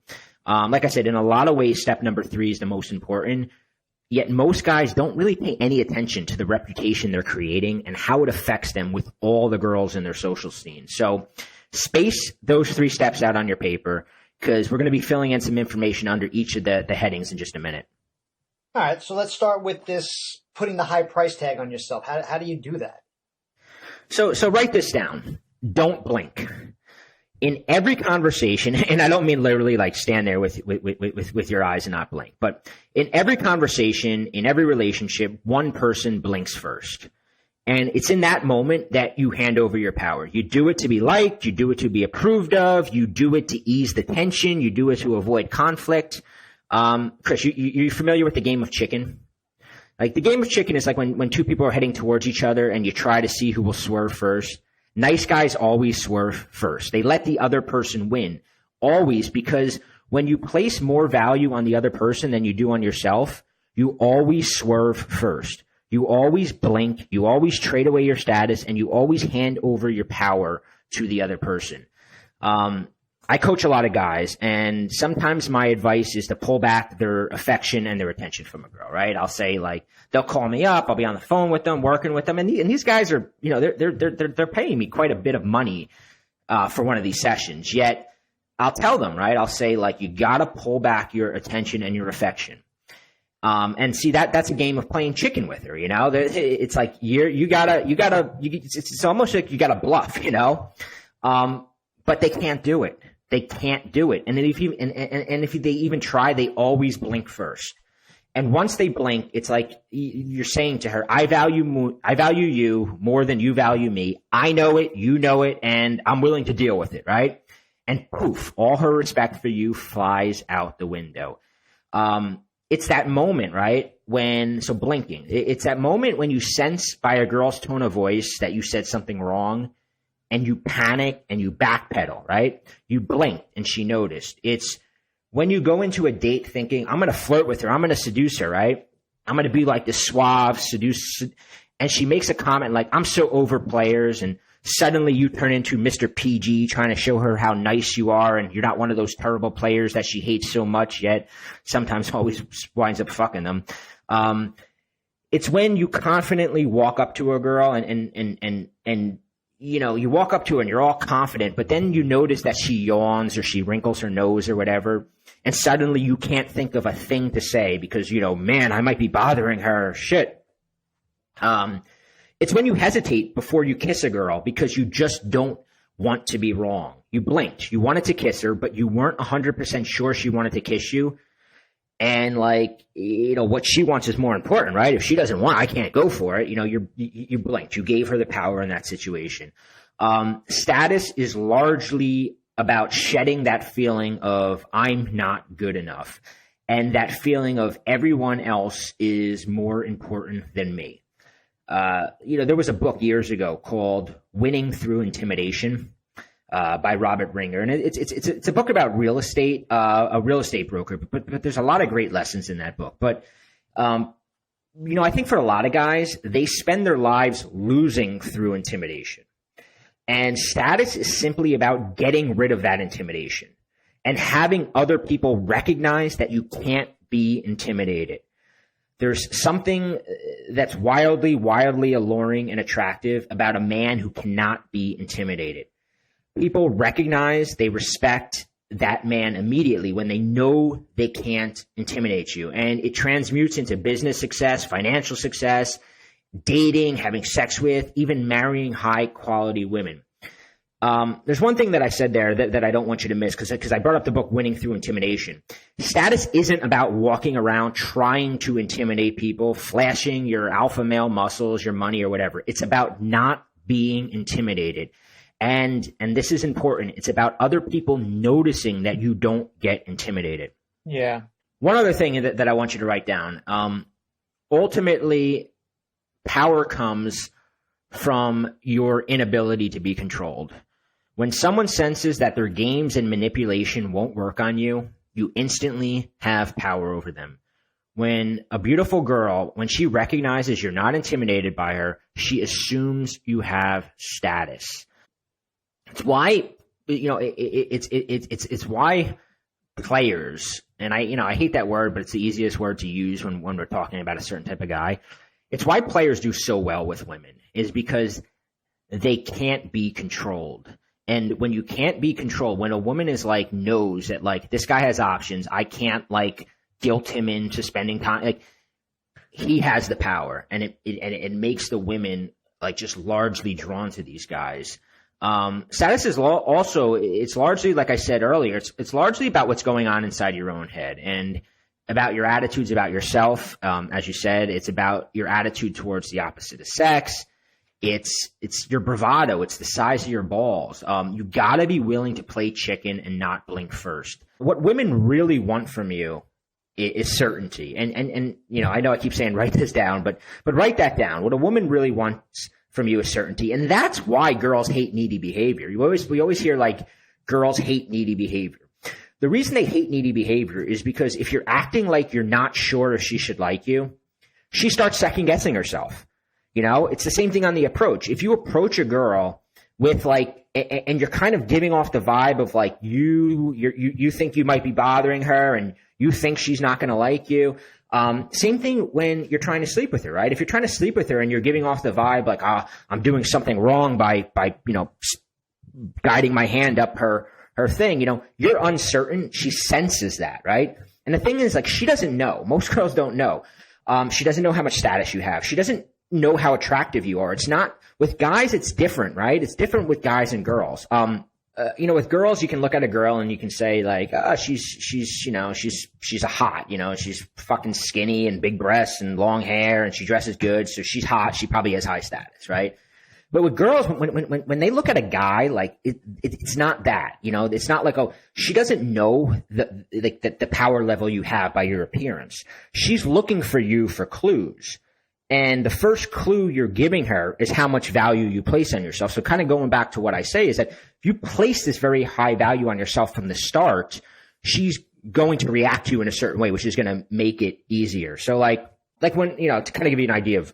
Like I said, in a lot of ways, step number three is the most important. Yet most guys don't really pay any attention to the reputation they're creating and how it affects them with all the girls in their social scene. So space those 3 steps out on your paper because we're going to be filling in some information under each of the headings in just a minute.
All right, so let's start with this, putting the high price tag on yourself. How do you do that?
So write this down. Don't blink. In every conversation, and I don't mean literally like stand there with your eyes and not blink, but in every conversation, in every relationship, one person blinks first. And it's in that moment that you hand over your power. You do it to be liked. You do it to be approved of. You do it to ease the tension. You do it to avoid conflict. Chris, you familiar with the game of chicken? Like the game of chicken is like when 2 people are heading towards each other and you try to see who will swerve first. Nice guys always swerve first. They let the other person win. Always, because when you place more value on the other person than you do on yourself, you always swerve first. You always blink, you always trade away your status, and you always hand over your power to the other person. I coach a lot of guys, and sometimes my advice is to pull back their affection and their attention from a girl, right? I'll say, like, they'll call me up, I'll be on the phone with them, working with them, and these guys are, they're paying me quite a bit of money for one of these sessions. Yet I'll tell them, right? I'll say, like, you gotta pull back your attention and your affection. And see that's a game of playing chicken with her, It's like it's almost like you gotta bluff, but they can't do it. They can't do it. And then if they even try, they always blink first. And once they blink, it's like you're saying to her, I value you more than you value me. I know it, you know it, and I'm willing to deal with it, right? And poof, all her respect for you flies out the window. It's that moment, right? Blinking. It's that moment when you sense by a girl's tone of voice that you said something wrong and you panic and you backpedal, right? You blinked and she noticed. It's when you go into a date thinking, I'm going to flirt with her, I'm going to seduce her, right? I'm going to be like this suave, and she makes a comment like, I'm so over players, and suddenly you turn into Mr. PG trying to show her how nice you are, and you're not one of those terrible players that she hates so much, yet sometimes always winds up fucking them. It's when you confidently walk up to a girl and you walk up to her and you're all confident, but then you notice that she yawns or she wrinkles her nose or whatever, and suddenly you can't think of a thing to say because, man, I might be bothering her. Shit. It's when you hesitate before you kiss a girl because you just don't want to be wrong. You blinked. You wanted to kiss her, but you weren't 100% sure she wanted to kiss you. And what she wants is more important, right? If she doesn't want, I can't go for it. You blinked. You gave her the power in that situation. Status is largely about shedding that feeling of I'm not good enough. And that feeling of everyone else is more important than me. There was a book years ago called Winning Through Intimidation by Robert Ringer. And it's a book about real estate, a real estate broker, but there's a lot of great lessons in that book. But, I think for a lot of guys, they spend their lives losing through intimidation. And status is simply about getting rid of that intimidation and having other people recognize that you can't be intimidated. There's something that's wildly, wildly alluring and attractive about a man who cannot be intimidated. People recognize, they respect that man immediately when they know they can't intimidate you. And it transmutes into business success, financial success, dating, having sex with, even marrying high-quality women. There's one thing that I said there that I don't want you to miss because I brought up the book Winning Through Intimidation. Status isn't about walking around trying to intimidate people, flashing your alpha male muscles, your money or whatever. It's about not being intimidated. And this is important. It's about other people noticing that you don't get intimidated.
Yeah.
One other thing that I want you to write down. Ultimately, power comes from your inability to be controlled. When someone senses that their games and manipulation won't work on you, you instantly have power over them. When a beautiful girl, when she recognizes you're not intimidated by her, she assumes you have status. It's why, it's why players, and I hate that word, but it's the easiest word to use when we're talking about a certain type of guy. It's why players do so well with women is because they can't be controlled. And when you can't be controlled, when a woman is knows that this guy has options, I can't guilt him into spending time. He has the power, and it makes the women just largely drawn to these guys. Status is also, it's largely, like I said earlier, it's largely about what's going on inside your own head and about your attitudes about yourself. As you said, it's about your attitude towards the opposite of sex. It's your bravado. It's the size of your balls. You gotta be willing to play chicken and not blink first. What women really want from you is certainty. And I know I keep saying write this down, but write that down. What a woman really wants from you is certainty. And that's why girls hate needy behavior. We always hear girls hate needy behavior. The reason they hate needy behavior is because if you're acting like you're not sure if she should like you, she starts second guessing herself. It's the same thing on the approach. If you approach a girl with and you're kind of giving off the vibe of you think you might be bothering her and you think she's not going to like you. Same thing when you're trying to sleep with her, right? If you're trying to sleep with her and you're giving off the vibe I'm doing something wrong by guiding my hand up her thing, you're uncertain. She senses that, right? And the thing is she doesn't know. Most girls don't know. She doesn't know how much status you have. She doesn't know how attractive you are. It's not with guys. It's different, right? It's different with guys and girls. With girls, you can look at a girl and you can say she's a hot, she's fucking skinny and big breasts and long hair and she dresses good. So she's hot. She probably has high status, right? But with girls, when they look at a guy, it's not that, it's not she doesn't know the power level you have by your appearance. She's looking for you for clues. And the first clue you're giving her is how much value you place on yourself. So kind of going back to what I say is that if you place this very high value on yourself from the start, she's going to react to you in a certain way, which is going to make it easier. So when, to kind of give you an idea of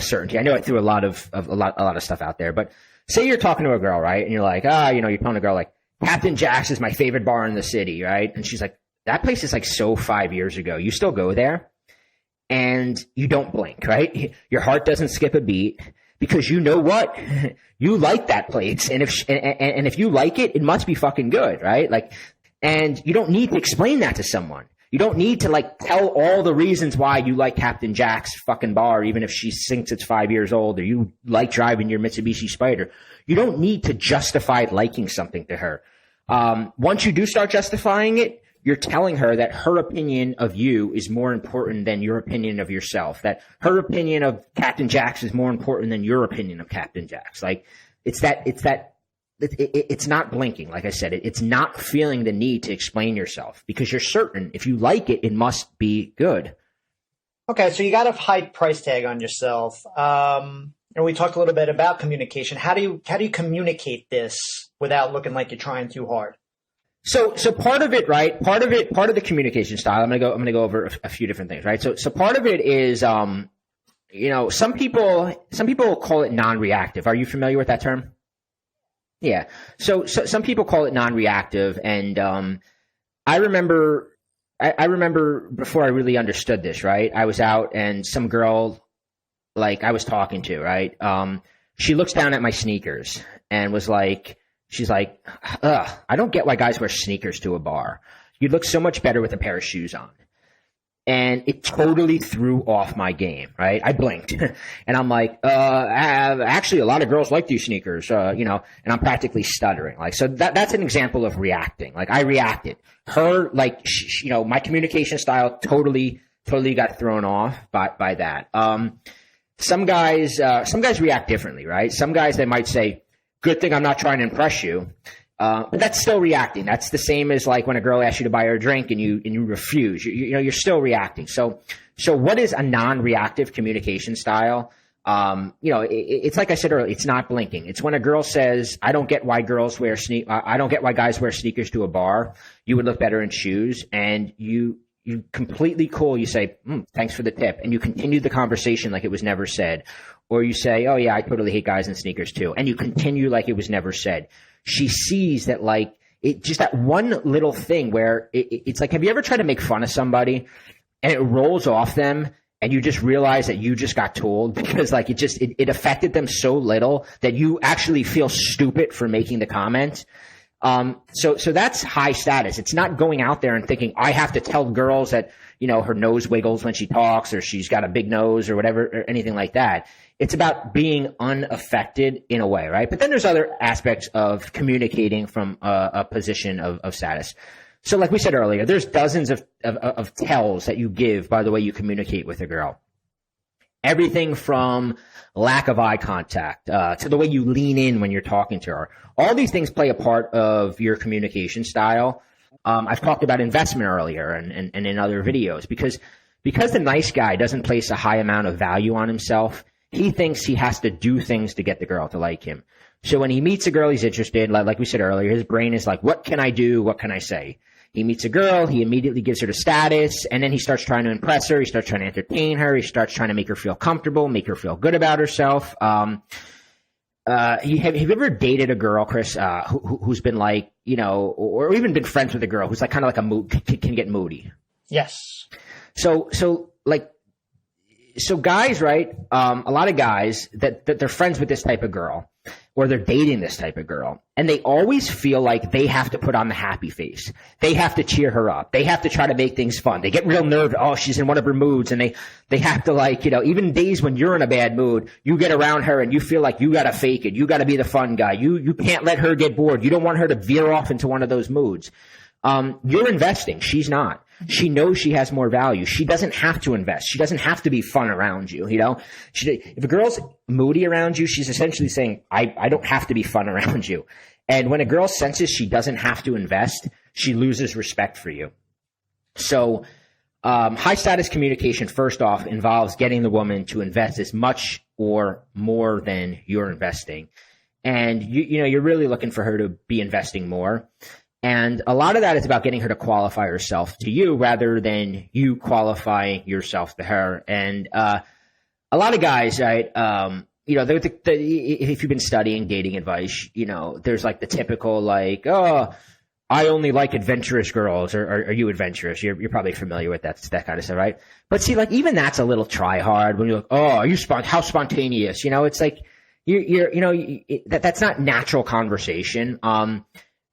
certainty, I know I threw a lot of stuff out there, but say you're talking to a girl, right? And you're you're telling a girl Captain Jack's is my favorite bar in the city, right? And she's that place is so 5 years ago. You still go there? And you don't blink, right? Your heart doesn't skip a beat because you know what? You like that place. And if you like it, it must be fucking good, right? And you don't need to explain that to someone. You don't need to like tell all the reasons why you like Captain Jack's fucking bar, even if she thinks it's 5 years old, or you like driving your Mitsubishi Spider. You don't need to justify liking something to her. Once you do start justifying it, you're telling her that her opinion of you is more important than your opinion of yourself, that her opinion of Captain Jack's is more important than your opinion of Captain Jack's. Like, it's not blinking. Like I said, it's not feeling the need to explain yourself because you're certain if you like it, it must be good.
Okay. So you got a high price tag on yourself. And we talked a little bit about communication. How do you communicate this without looking like you're trying too hard?
So part of it, right? Part of the communication style. I'm gonna go over a few different things, right? So part of it is, some people call it non-reactive. Are you familiar with that term? Yeah. So some people call it non-reactive, and I remember before I really understood this, right? I was out and some girl, like I was talking to, right? She looks down at my sneakers and was like. She's like, ugh, I don't get why guys wear sneakers to a bar. You'd look so much better with a pair of shoes on. And it totally threw off my game, right? I blinked. And I'm like, actually, a lot of girls like these sneakers, and I'm practically stuttering. Like, so that's an example of reacting. Like, I reacted. Her, like, my communication style totally got thrown off by that. Some guys react differently, right? Some guys, they might say, good thing I'm not trying to impress you. But that's still reacting. That's the same as like when a girl asks you to buy her a drink and you refuse. You're still reacting. So what is a non-reactive communication style? It's like I said earlier, it's not blinking. It's when a girl says, I don't get why guys wear sneakers to a bar. You would look better in shoes. And you completely cool. You say, thanks for the tip. And you continue the conversation like it was never said. Or you say, oh yeah, I totally hate guys in sneakers too. And you continue like it was never said. She sees that like, it just that one little thing where it's like, have you ever tried to make fun of somebody and it rolls off them and you just realize that you just got told because like it affected them so little that you actually feel stupid for making the comment. So that's high status. It's not going out there and thinking, I have to tell girls that, her nose wiggles when she talks or she's got a big nose or whatever, or anything like that. It's about being unaffected in a way, right? But then there's other aspects of communicating from a position of status. So like we said earlier, there's dozens of tells that you give by the way you communicate with a girl. Everything from lack of eye contact to the way you lean in when you're talking to her. All these things play a part of your communication style. I've talked about investment earlier and in other videos because the nice guy doesn't place a high amount of value on himself. He thinks he has to do things to get the girl to like him. So when he meets a girl he's interested in, like we said earlier, his brain is like, what can I do? What can I say? He meets a girl, he immediately gives her the status, and then he starts trying to impress her, he starts trying to entertain her, he starts trying to make her feel comfortable, make her feel good about herself. Have you ever dated a girl, Chris, who's been like, or even been friends with a girl who's like kind of like a mood, can get moody?
Yes. So
guys, right? A lot of guys that they're friends with this type of girl or they're dating this type of girl and they always feel like they have to put on the happy face. They have to cheer her up. They have to try to make things fun. They get real nervous. Oh, she's in one of her moods and they have to like, even days when you're in a bad mood, you get around her and you feel like you got to fake it. You got to be the fun guy. You can't let her get bored. You don't want her to veer off into one of those moods. You're investing. She's not. She knows she has more value. She doesn't have to invest. She doesn't have to be fun around you, if a girl's moody around you, she's essentially saying, I don't have to be fun around you. And when a girl senses she doesn't have to invest, she loses respect for you. So, high status communication, first off, involves getting the woman to invest as much or more than you're investing. And you're really looking for her to be investing more. And a lot of that is about getting her to qualify herself to you rather than you qualifying yourself to her. And a lot of guys, right, if you've been studying dating advice, there's like the typical like, oh, I only like adventurous girls, or are you adventurous? You're probably familiar with that kind of stuff, right? But see, like even that's a little try hard when you're like, oh, are you how spontaneous? It's like that's not natural conversation.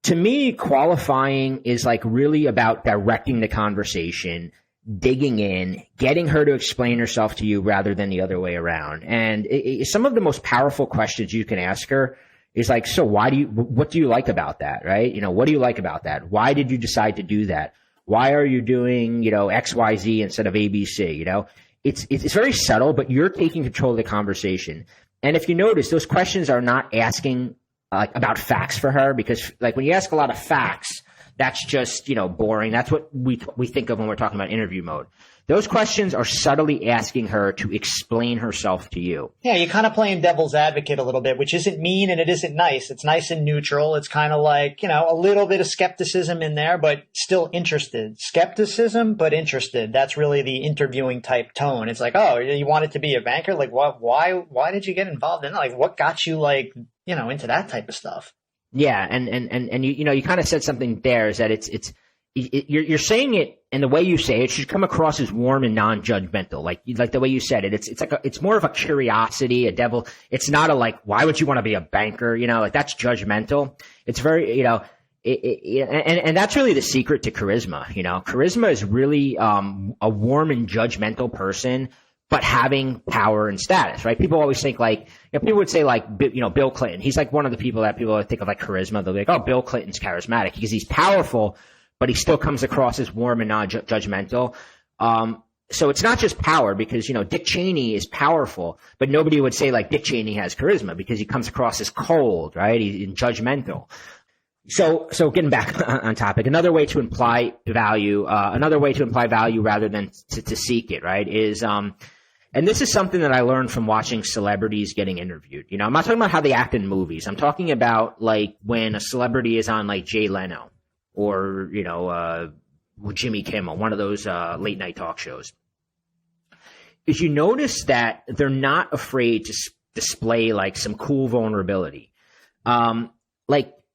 To me, qualifying is like really about directing the conversation, digging in, getting her to explain herself to you rather than the other way around. And some of the most powerful questions you can ask her is like, so what do you like about that? Right? What do you like about that? Why did you decide to do that? Why are you doing, X, Y, Z instead of A, B, C? It's very subtle, but you're taking control of the conversation. And if you notice, those questions are not asking about facts for her, because like when you ask a lot of facts, that's just, boring. That's what we think of when we're talking about interview mode. Those questions are subtly asking her to explain herself to you.
Yeah, you're kind of playing devil's advocate a little bit, which isn't mean and it isn't nice. It's nice and neutral. It's kind of like, a little bit of skepticism in there, but still interested. Skepticism, but interested. That's really the interviewing type tone. It's like, oh, you wanted to be a banker? Like, why did you get involved in it? Like, what got you into that type of stuff?
Yeah, and you kind of said something there, is that you're saying it, and the way you say it should come across as warm and non-judgmental, like the way you said it. It's more of a curiosity, a devil. It's not a like, why would you want to be a banker? Like that's judgmental. It's very, and that's really the secret to charisma. Charisma is really a warm and judgmental person, but having power and status, right? People always think people would say Bill Clinton. He's like one of the people that people think of like charisma. They'll be like, oh, Bill Clinton's charismatic because he's powerful, but he still comes across as warm and non-judgmental. So it's not just power, because, Dick Cheney is powerful, but nobody would say like Dick Cheney has charisma because he comes across as cold, right? He's judgmental. So getting back on topic, another way to imply value rather than to seek it, right, is, and this is something that I learned from watching celebrities getting interviewed. I'm not talking about how they act in movies. I'm talking about like when a celebrity is on like Jay Leno or, Jimmy Kimmel, one of those late night talk shows. Is you notice that they're not afraid to display like some cool vulnerability.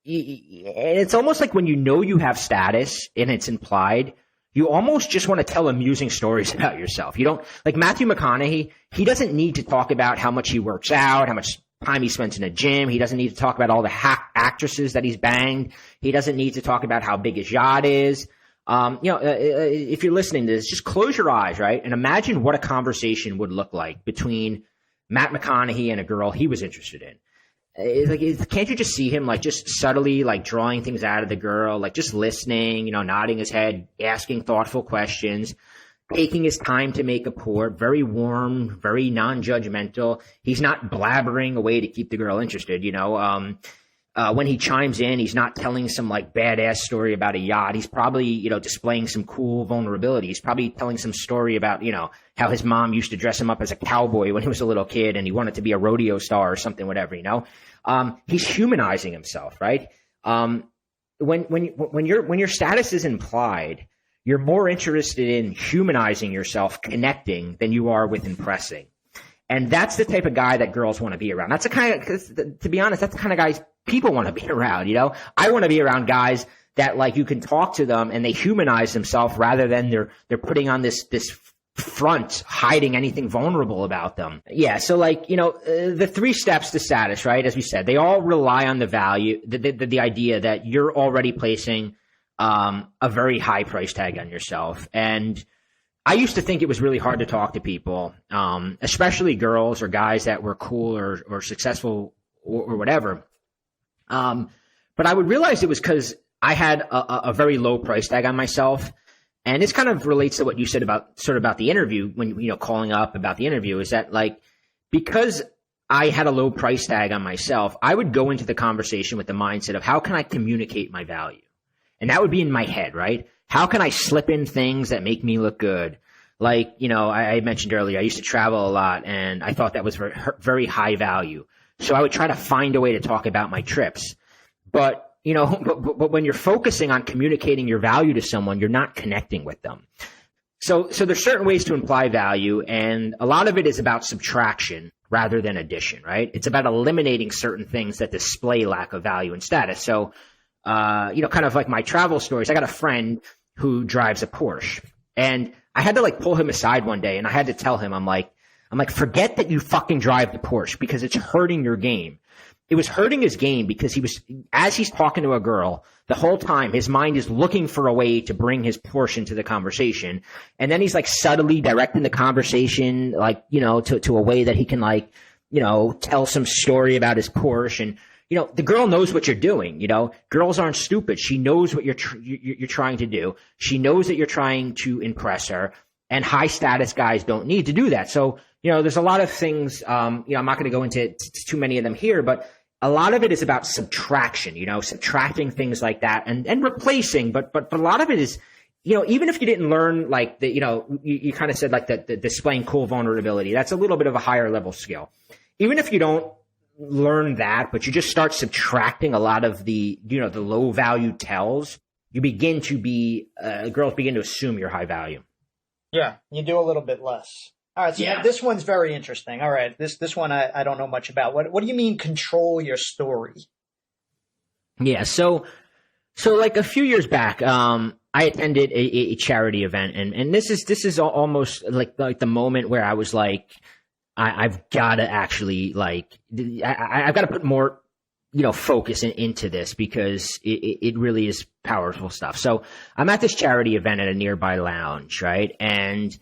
It's almost like when you have status and it's implied, you almost just want to tell amusing stories about yourself. You don't, like Matthew McConaughey, he doesn't need to talk about how much he works out, how much time he spends in a gym. He doesn't need to talk about all the actresses that he's banged. He doesn't need to talk about how big his yacht is. If you're listening to this, just close your eyes, right? And imagine what a conversation would look like between Matt McConaughey and a girl he was interested in. Can't you just see him like just subtly like drawing things out of the girl, like just listening, nodding his head, asking thoughtful questions, taking his time to make a point, very warm, very non-judgmental. He's not blabbering away to keep the girl interested, when he chimes in, he's not telling some like badass story about a yacht. He's probably, displaying some cool vulnerability. He's probably telling some story about, how his mom used to dress him up as a cowboy when he was a little kid and he wanted to be a rodeo star or something, whatever, He's humanizing himself, right? When your status is implied, you're more interested in humanizing yourself, connecting, than you are with impressing. And that's the type of guy that girls want to be around. That's the kind of, to be honest, that's the kind of guys people want to be around, I want to be around guys that like you can talk to them and they humanize themselves rather than they're putting on this front, hiding anything vulnerable about them. Yeah. So the 3 steps to status, right? As we said, they all rely on the value, the idea that you're already placing, a very high price tag on yourself. And I used to think it was really hard to talk to people, especially girls or guys that were cool or successful or whatever. But I would realize it was because I had a very low price tag on myself. And this kind of relates to what you said about the interview when, calling up about the interview, is that like, because I had a low price tag on myself, I would go into the conversation with the mindset of how can I communicate my value? And that would be in my head, right? How can I slip in things that make me look good? Like, I mentioned earlier, I used to travel a lot and I thought that was very, very high value. So I would try to find a way to talk about my trips. But when you're focusing on communicating your value to someone, you're not connecting with them. So there's certain ways to imply value, and a lot of it is about subtraction rather than addition, right? It's about eliminating certain things that display lack of value and status. So, kind of like my travel stories, I got a friend who drives a Porsche, and I had to like pull him aside one day and I had to tell him, I'm like, forget that you fucking drive the Porsche because it's hurting your game. it was hurting his game because as he's talking to a girl, the whole time his mind is looking for a way to bring his portion to the conversation. And then he's like subtly directing the conversation, like, to a way that he can tell some story about his Porsche. And, the girl knows what you're doing. Girls aren't stupid. She knows what you're trying to do. She knows that you're trying to impress her, and high status guys don't need to do that. So, there's a lot of things, I'm not going to go into too many of them here, but a lot of it is about subtraction, subtracting things like that and replacing. But a lot of it is, even if you didn't learn like you kind of said like the displaying cool vulnerability, that's a little bit of a higher level skill. Even if you don't learn that, but you just start subtracting a lot of the low value tells, you begin to be girls begin to assume you're high value.
Yeah, you do a little bit less. All right, so this one's very interesting. All right, this one I don't know much about. What do you mean control your story?
Yeah, so like a few years back, I attended a charity event, and this is almost like the moment where I was like, I've got to actually I've got to put more focus into this because it really is powerful stuff. So I'm at this charity event at a nearby lounge, right? And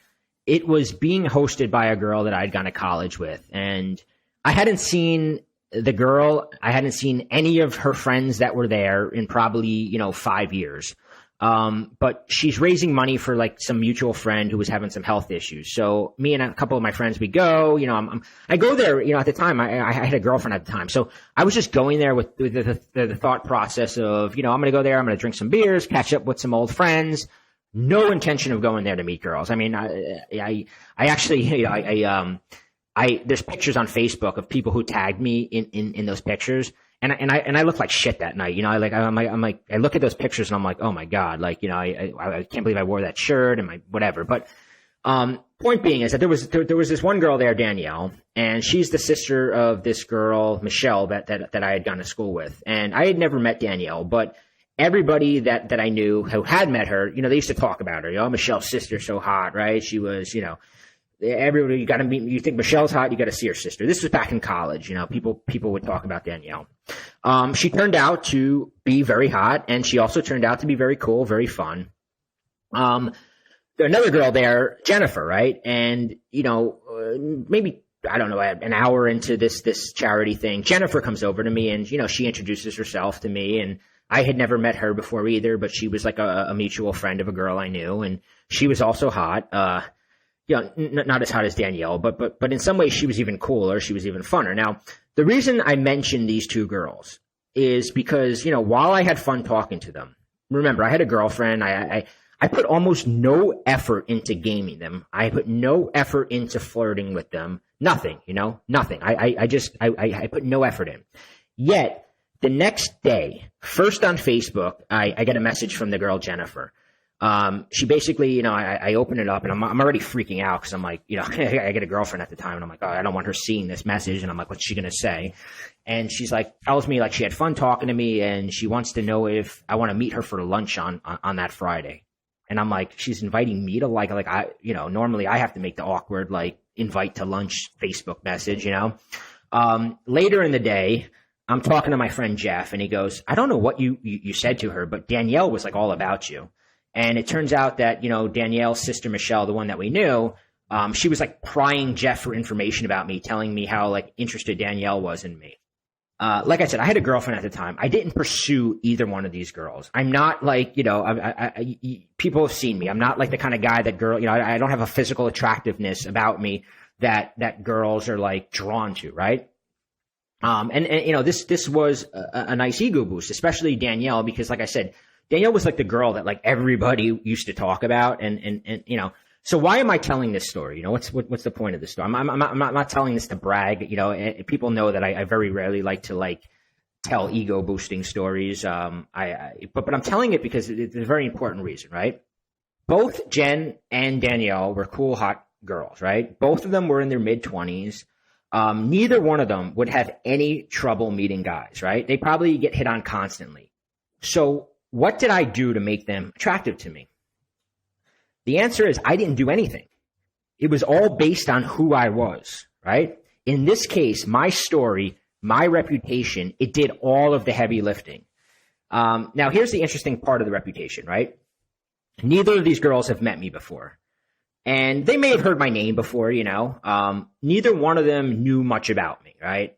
it was being hosted by a girl that I'd gone to college with. And I hadn't seen the girl. I hadn't seen any of her friends that were there in probably, 5 years. But she's raising money for like some mutual friend who was having some health issues. So me and a couple of my friends, we go, I go there, at the time I had a girlfriend at the time. So I was just going there with the thought process of, I'm going to go there. I'm going to drink some beers, catch up with some old friends. No intention of going there to meet girls. I mean, I actually, there's pictures on Facebook of people who tagged me in those pictures. And I look like shit that night, I'm like, I look at those pictures and I'm like, oh my God, I can't believe I wore that shirt and whatever. But, point being is that there was this one girl there, Danielle, and she's the sister of this girl, Michelle, that I had gone to school with. And I had never met Danielle, but everybody that I knew who had met her, they used to talk about her, Michelle's sister's so hot, right? She was, everybody, you got to meet. You think Michelle's hot, you got to see her sister. This was back in college. People would talk about Danielle. She turned out to be very hot, and she also turned out to be very cool, very fun. Another girl there, Jennifer, right? And maybe I don't know, an hour into this charity thing, Jennifer comes over to me, and she introduces herself to me, and I had never met her before either, but she was like a mutual friend of a girl I knew, and she was also hot. Not as hot as Danielle, but in some ways she was even cooler. She was even funner. Now, the reason I mentioned these two girls is because, while I had fun talking to them, remember, I had a girlfriend. I put almost no effort into gaming them. I put no effort into flirting with them. Nothing, nothing. I put no effort in. Yet, the next day, first on Facebook, I get a message from the girl, Jennifer. She basically, I open it up and I'm already freaking out because I'm like, I get a girlfriend at the time and I'm like, oh, I don't want her seeing this message. And I'm like, what's she going to say? And she's like, tells me like she had fun talking to me and she wants to know if I want to meet her for lunch on that Friday. And I'm like, she's inviting me to normally I have to make the awkward, invite to lunch Facebook message, Later in the day, I'm talking to my friend Jeff and he goes, I don't know what you said to her, but Danielle was like all about you. And it turns out that, Danielle's sister, Michelle, the one that we knew, she was like prying Jeff for information about me, telling me how interested Danielle was in me. Like I said, I had a girlfriend at the time. I didn't pursue either one of these girls. I'm not people have seen me. I'm not like the kind of guy that I don't have a physical attractiveness about me that girls are drawn to, right? This was a nice ego boost, especially Danielle, because like I said, Danielle was like the girl that everybody used to talk about. And so why am I telling this story? What's the point of this story? I'm not telling this to brag. People know that I very rarely like to tell ego boosting stories. But I'm telling it because it's a very important reason, right? Both Jen and Danielle were cool, hot girls, right? Both of them were in their mid-20s. Neither one of them would have any trouble meeting guys, right? They probably get hit on constantly. So what did I do to make them attractive to me? The answer is I didn't do anything. It was all based on who I was, right? In this case, my story my reputation, it did all of the heavy lifting. Now, here's the interesting part of the reputation, right? Neither of these girls have met me before. And they may have heard my name before, neither one of them knew much about me, right?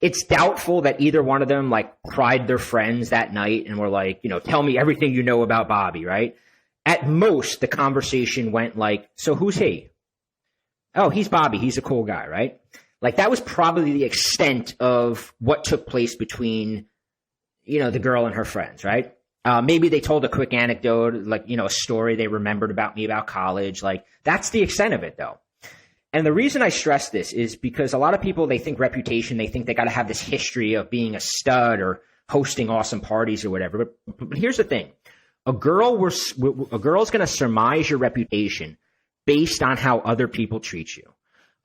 It's doubtful that either one of them like cried their friends that night and were like, tell me everything you know about Bobby, right? At most, the conversation went like, so who's he? Oh, he's Bobby. He's a cool guy, right? Like that was probably the extent of what took place between, the girl and her friends, right? Maybe they told a quick anecdote, like, a story they remembered about me about college. Like, that's the extent of it, though. And the reason I stress this is because a lot of people, they think reputation, they think they got to have this history of being a stud or hosting awesome parties or whatever. But here's the thing. A girl's going to surmise your reputation based on how other people treat you,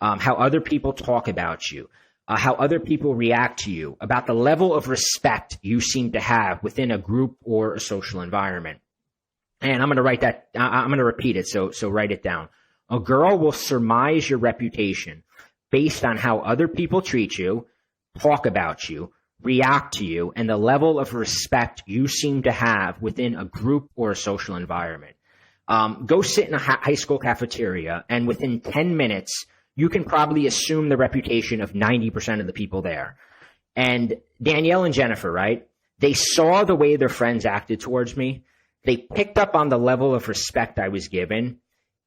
how other people talk about you, how other people react to you, about the level of respect you seem to have within a group or a social environment. And I'm going to repeat it, so write it down. A girl will surmise your reputation based on how other people treat you, talk about you, react to you, and the level of respect you seem to have within a group or a social environment. Go sit in a high school cafeteria, and within 10 minutes, you can probably assume the reputation of 90% of the people there. And Danielle and Jennifer, right? They saw the way their friends acted towards me. They picked up on the level of respect I was given.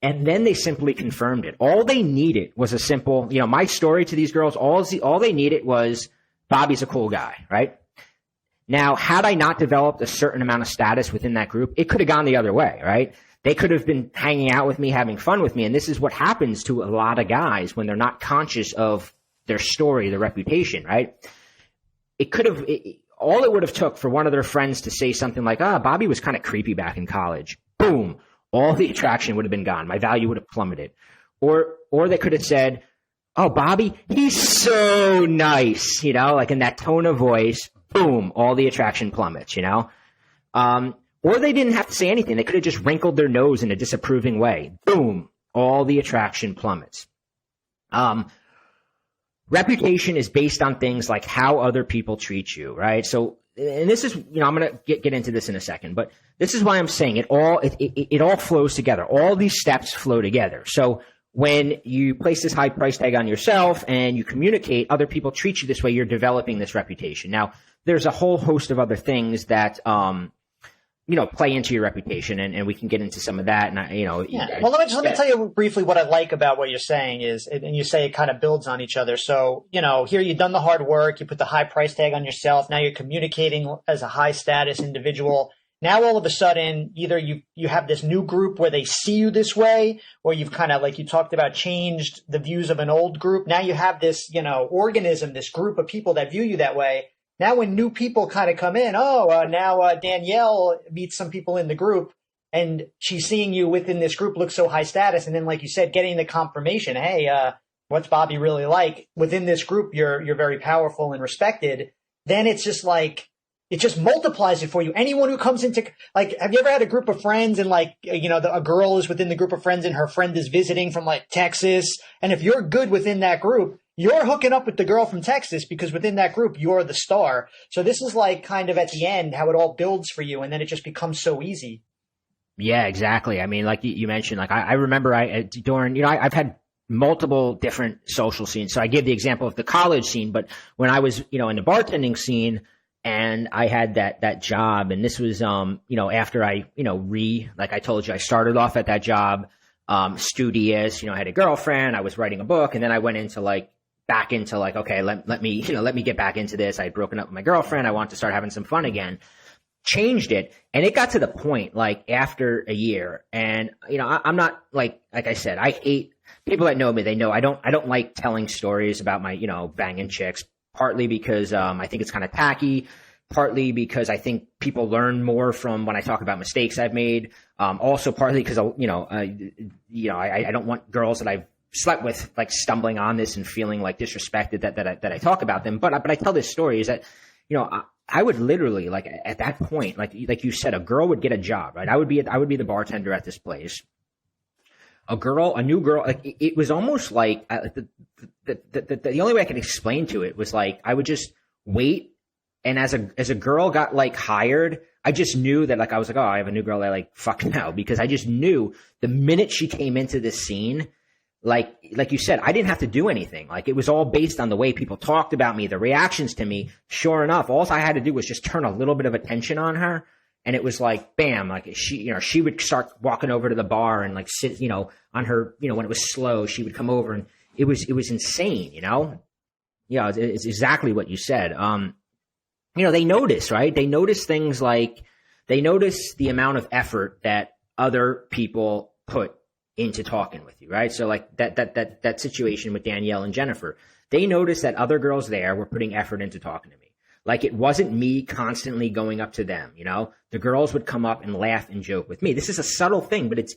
And then they simply confirmed it. All they needed was a simple, my story to these girls, all they needed was Bobby's a cool guy, right? Now, had I not developed a certain amount of status within that group, it could have gone the other way, right? They could have been hanging out with me, having fun with me. And this is what happens to a lot of guys when they're not conscious of their story, their reputation, right? All it would have took for one of their friends to say something like, Bobby was kind of creepy back in college. Boom. All the attraction would have been gone. My value would have plummeted. Or they could have said, oh, Bobby, he's so nice, like in that tone of voice. Boom. All the attraction plummets, Or they didn't have to say anything. They could have just wrinkled their nose in a disapproving way. Boom. All the attraction plummets. Reputation is based on things like how other people treat you, right? So, and this is, I'm going to get into this in a second, but this is why I'm saying it all flows together. All these steps flow together. So when you place this high price tag on yourself and you communicate, other people treat you this way, you're developing this reputation. Now, there's a whole host of other things that, play into your reputation, and we can get into some of that. And
yeah. Well, let me tell you briefly what I like about what you're saying is, and you say it kind of builds on each other. So, here you've done the hard work, you put the high price tag on yourself. Now you're communicating as a high status individual. Now all of a sudden, either you have this new group where they see you this way, or you've kind of, like you talked about, changed the views of an old group. Now you have this, organism, this group of people that view you that way. Now when new people kind of come in, now Danielle meets some people in the group and she's seeing you within this group look so high status. And then, like you said, getting the confirmation, hey, what's Bobby really like? Within this group, you're very powerful and respected. Then it's just like, it just multiplies it for you. Anyone who comes into, like, have you ever had a group of friends and a girl is within the group of friends and her friend is visiting from like Texas. And if you're good within that group, you're hooking up with the girl from Texas because within that group, you're the star. So this is like kind of at the end how it all builds for you. And then it just becomes so easy.
Yeah, exactly. I mean, like you mentioned, like I remember I've had multiple different social scenes. So I gave the example of the college scene, but when I was, in the bartending scene and I had that job, and this was, after I, like I told you, I started off at that job, studious, I had a girlfriend, I was writing a book, and then I went into back into okay, let me get back into this. I had broken up with my girlfriend. I wanted to start having some fun again. Changed it. And it got to the point, after a year, and, I'm not like I said, I hate people that know me. They know I don't like telling stories about my, banging chicks, partly because, I think it's kind of tacky, partly because I think people learn more from when I talk about mistakes I've made. Also partly because, I don't want girls that I've slept with stumbling on this and feeling disrespected that I talk about them. But I tell this story is that, I would literally at that point, like you said, a girl would get a job, right? I would be the bartender at this place. a new girl, like it was almost like the only way I could explain to it was like I would just wait, and as a girl got like hired, I just knew that like I was like, oh, I have a new girl that I like fuck now, because I just knew the minute she came into this scene, like you said, I didn't have to do anything. Like it was all based on the way people talked about me, the reactions to me. Sure enough, all I had to do was just turn a little bit of attention on her. And it was like, bam, like she would start walking over to the bar and like sit, on her, when it was slow, she would come over, and it was insane, Yeah, it's exactly what you said. They notice, right? They notice things like, they notice the amount of effort that other people put into talking with you, right? So like that situation with Danielle and Jennifer, they noticed that other girls there were putting effort into talking to me. Like it wasn't me constantly going up to them, the girls would come up and laugh and joke with me. This is a subtle thing, but it's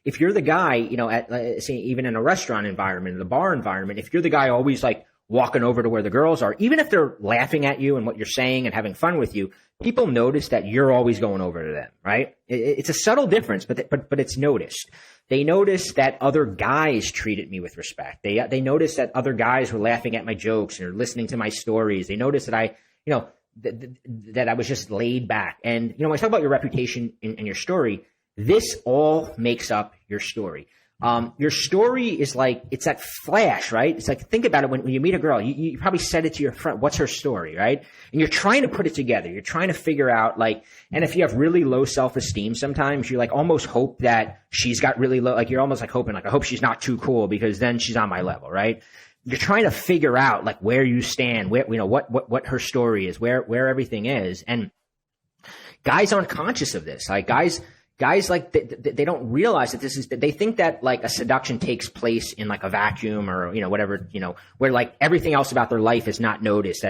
if you're the guy, at say even in a restaurant environment, in the bar environment, if you're the guy always like walking over to where the girls are, even if they're laughing at you and what you're saying and having fun with you, people notice that you're always going over to them, right? It's a subtle difference, but it's noticed. They noticed that other guys treated me with respect. They noticed that other guys were laughing at my jokes and listening to my stories. They noticed that I that I was just laid back. And, when I talk about your reputation and your story, this all makes up your story. Your story is like, it's that flash, right? It's like, think about it when you meet a girl, you probably said it to your friend, what's her story, right? And you're trying to put it together. You're trying to figure out like, and if you have really low self-esteem, sometimes you like almost hope that she's got really low, like you're almost like hoping, like I hope she's not too cool because then she's on my level, right? You're trying to figure out like where you stand, where, what her story is, where everything is. And guys aren't conscious of this. Like guys like they don't realize that they think that like a seduction takes place in like a vacuum or, whatever, where like everything else about their life is not noticed.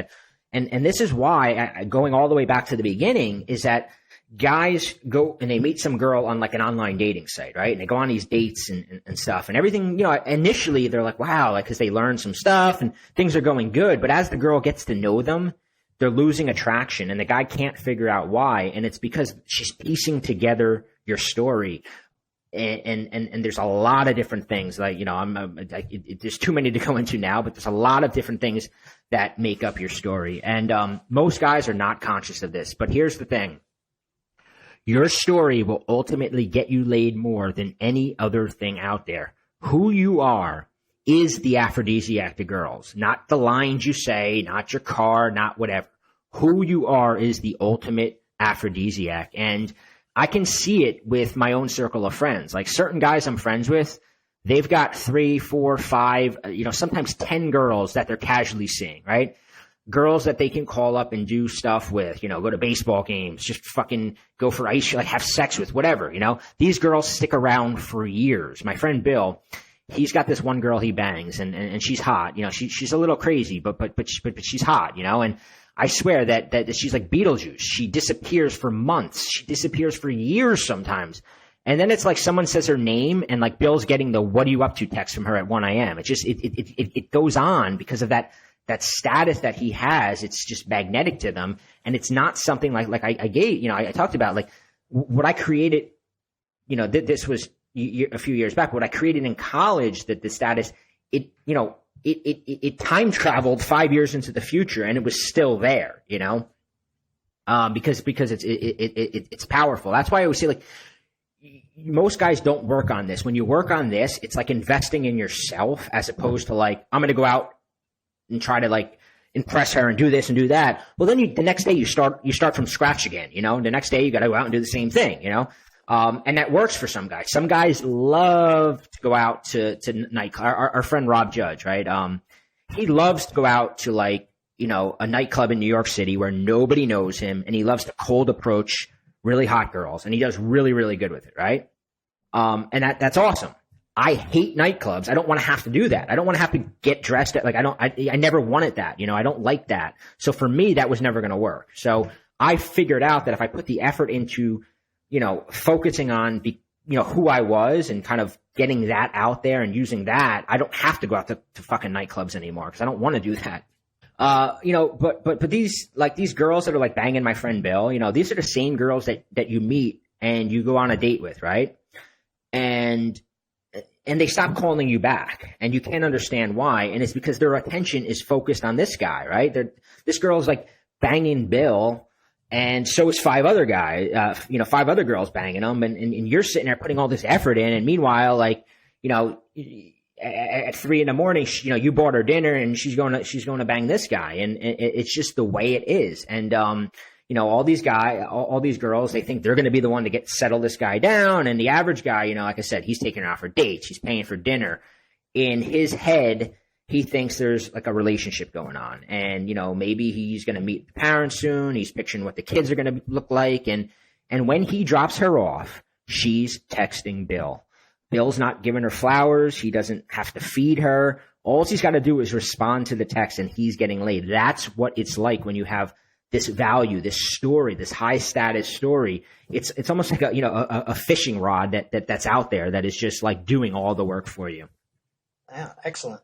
And this is why going all the way back to the beginning is that guys go and they meet some girl on like an online dating site, right? And they go on these dates and stuff and everything, initially they're like, wow, like, cause they learn some stuff and things are going good. But as the girl gets to know them, they're losing attraction and the guy can't figure out why. And it's because she's piecing together your story. And there's a lot of different things like, there's too many to go into now, but there's a lot of different things that make up your story. And, most guys are not conscious of this, but here's the thing. Your story will ultimately get you laid more than any other thing out there. Who you are is the aphrodisiac to girls, not the lines you say, not your car, not whatever. Who you are is the ultimate aphrodisiac. And I can see it with my own circle of friends. Like certain guys I'm friends with, they've got 3, 4, 5, sometimes 10 girls that they're casually seeing, right? Girls that they can call up and do stuff with, go to baseball games, just fucking go for ice, like have sex with, whatever, These girls stick around for years. My friend Bill, he's got this one girl he bangs and she's hot, she's a little crazy, but she's hot, and I swear that she's like Beetlejuice. She disappears for months. She disappears for years sometimes. And then it's like someone says her name and like Bill's getting the "what are you up to" text from her at 1 a.m. It just, it goes on because of that status that he has. It's just magnetic to them. And it's not something like I gave, I talked about like what I created, this was a few years back, what I created in college, that the status, it time traveled 5 years into the future and it was still there, because it's powerful. That's why I always say like, most guys don't work on this. When you work on this, it's like investing in yourself as opposed to like, I'm going to go out and try to like impress her and do this and do that. Well, then the next day you start from scratch again, The next day you got to go out and do the same thing, and that works for some guys. Some guys love to go out to nightclub. Our friend Rob Judge, right? He loves to go out to like, a nightclub in New York City where nobody knows him, and he loves to cold approach really hot girls, and he does really, really good with it, right? And that's awesome. I hate nightclubs. I don't want to have to do that. I don't want to have to get dressed at, like, I never wanted that. I don't like that. So for me, that was never going to work. So I figured out that if I put the effort into, focusing on, who I was and kind of getting that out there and using that, I don't have to go out to fucking nightclubs anymore because I don't want to do that. But these girls that are like banging my friend Bill, these are the same girls that you meet and you go on a date with, right? And and they stop calling you back, and you can't understand why. And it's because their attention is focused on this guy, right? This girl's like banging Bill, and so is five other girls banging him, and you're sitting there putting all this effort in, and meanwhile, like, you know, at 3 a.m, you bought her dinner, and she's going to bang this guy, and it's just the way it is. And you know, all these girls, they think they're going to be the one to settle this guy down, and the average guy, you know, like I said, he's taking her out for dates, he's paying for dinner. In his head, he thinks there's like a relationship going on, and you know, maybe he's going to meet the parents soon. He's picturing what the kids are going to look like, and when he drops her off, she's texting Bill. Bill's not giving her flowers. He doesn't have to feed her. All he's got to do is respond to the text, and he's getting laid. That's what it's like when you have this value, this story, this high status story. It's almost like a fishing rod that's out there that is just like doing all the work for you.
Yeah, excellent.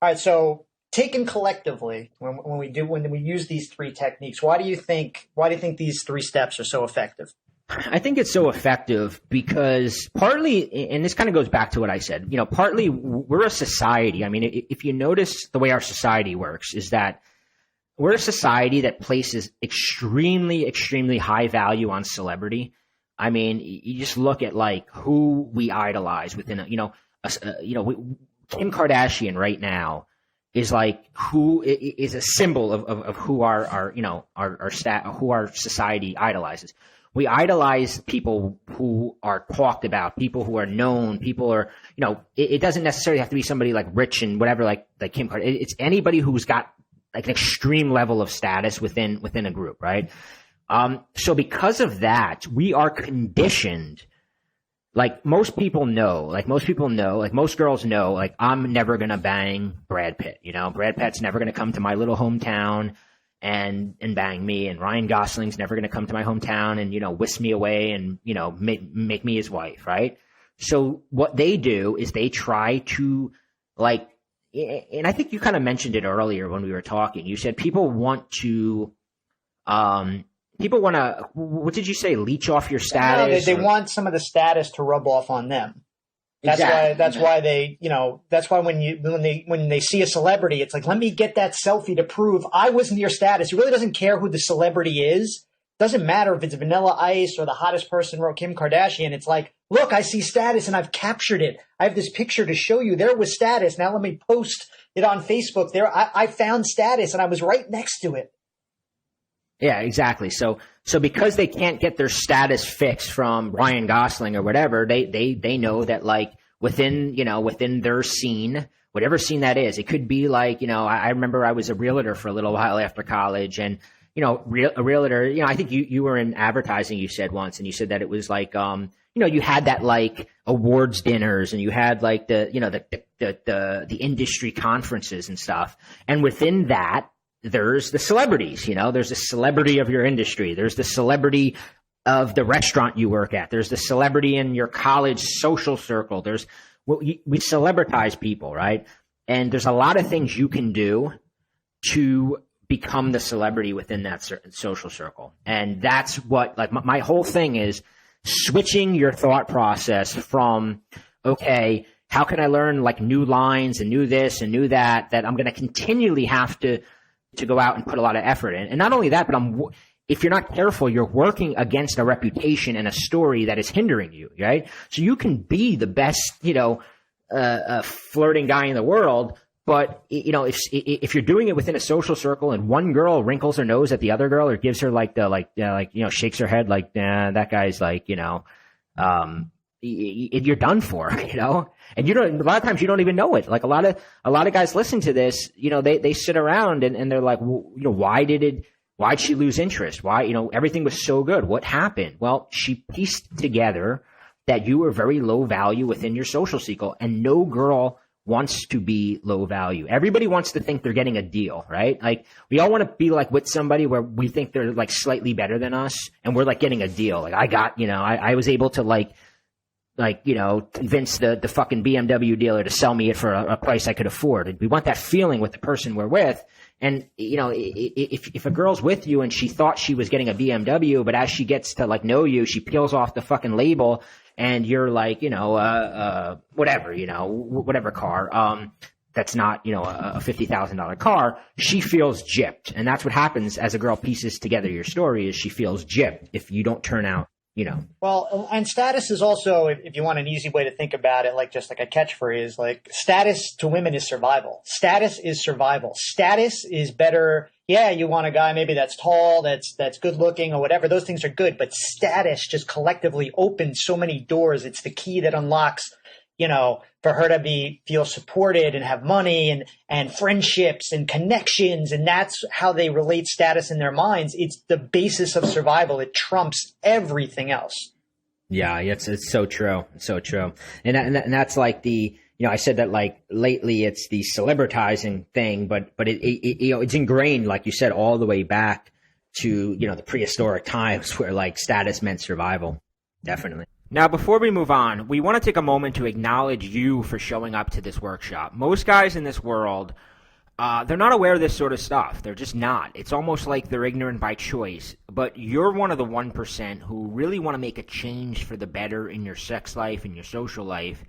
All right, so taken collectively, when we use these three techniques, why do you think these 3 steps are so effective?
I think it's so effective because partly, and this kind of goes back to what I said, you know, partly we're a society. I mean, if you notice the way our society works is that we're a society that places extremely, extremely high value on celebrity. I mean, you just look at like who we idolize within Kim Kardashian right now is like who is a symbol of who our society idolizes. We idolize people who are talked about, people who are known, people are, you know, it doesn't necessarily have to be somebody like rich and whatever, like Kim Kardashian. It's anybody who's got like an extreme level of status within a group, right? So because of that, we are conditioned. Like most girls know, like I'm never going to bang Brad Pitt. You know, Brad Pitt's never going to come to my little hometown and bang me. And Ryan Gosling's never going to come to my hometown and, you know, whisk me away and, you know, make me his wife. Right. So what they do is they try to like, and I think you kind of mentioned it earlier when we were talking, you said people want to, what did you say? Leech off your status?
No, they want some of the status to rub off on them. That's why when they see a celebrity, it's like, let me get that selfie to prove I was in your status. It really doesn't care who the celebrity is. Doesn't matter if it's Vanilla Ice or the hottest person wrote Kim Kardashian. It's like, look, I see status and I've captured it. I have this picture to show you. There was status. Now let me post it on Facebook. There, I found status and I was right next to it.
Yeah, exactly. So because they can't get their status fixed from Ryan Gosling or whatever, they know that like within their scene, whatever scene that is, it could be like, you know, I remember I was a realtor for a little while after college, and you know, a realtor, you know, I think you were in advertising, you said once, and you said that it was like, you know, you had that like awards dinners and you had like the industry conferences and stuff. And within that, there's the celebrities, you know, there's the celebrity of your industry. There's the celebrity of the restaurant you work at. There's the celebrity in your college social circle. We celebritize people, right? And there's a lot of things you can do to become the celebrity within that certain social circle. And that's what, like, my whole thing is switching your thought process from, okay, how can I learn like new lines and new this and new that I'm going to continually have to go out and put a lot of effort in. And not only that, but if you're not careful, you're working against a reputation and a story that is hindering you, right? So you can be the best, you know, flirting guy in the world, but you know, if you're doing it within a social circle and one girl wrinkles her nose at the other girl or gives her like shakes her head like, nah, that guy's like, you know, you're done for, you know, and a lot of times you don't even know it. Like a lot of guys listening to this, you know, they sit around and they're like, well, you know, why'd she lose interest? Why, you know, everything was so good. What happened? Well, she pieced together that you were very low value within your social circle, and no girl wants to be low value. Everybody wants to think they're getting a deal, right? Like we all want to be like with somebody where we think they're like slightly better than us and we're like getting a deal. Like I got, you know, I was able to like, you know, convince the fucking BMW dealer to sell me it for a price I could afford. We want that feeling with the person we're with. And, you know, if a girl's with you and she thought she was getting a BMW, but as she gets to like know you, she peels off the fucking label and you're like, whatever, whatever car, that's not, a $50,000 car, she feels gypped. And that's what happens as a girl pieces together your story, is she feels gypped if you don't turn out,
Well, and status is also, if you want an easy way to think about it, like just like a catchphrase, like status to women is survival. Status is survival. Status is better. Yeah, you want a guy maybe that's tall, that's good looking or whatever. Those things are good. But status just collectively opens so many doors. It's the key that unlocks, for her to feel supported and have money and friendships and connections. And that's how they relate status in their minds. It's the basis of survival. It trumps everything else.
Yeah, it's so true. It's so true. And that's like I said that like lately it's the celebritizing thing, but it's ingrained, like you said, all the way back to, the prehistoric times where like status meant survival. Definitely. Now, before we move on, we want to take a moment to acknowledge you for showing up to this workshop. Most guys in this world, they're not aware of this sort of stuff. They're just not. It's almost like they're ignorant by choice. But you're one of the 1% who really want to make a change for the better in your sex life and your social life,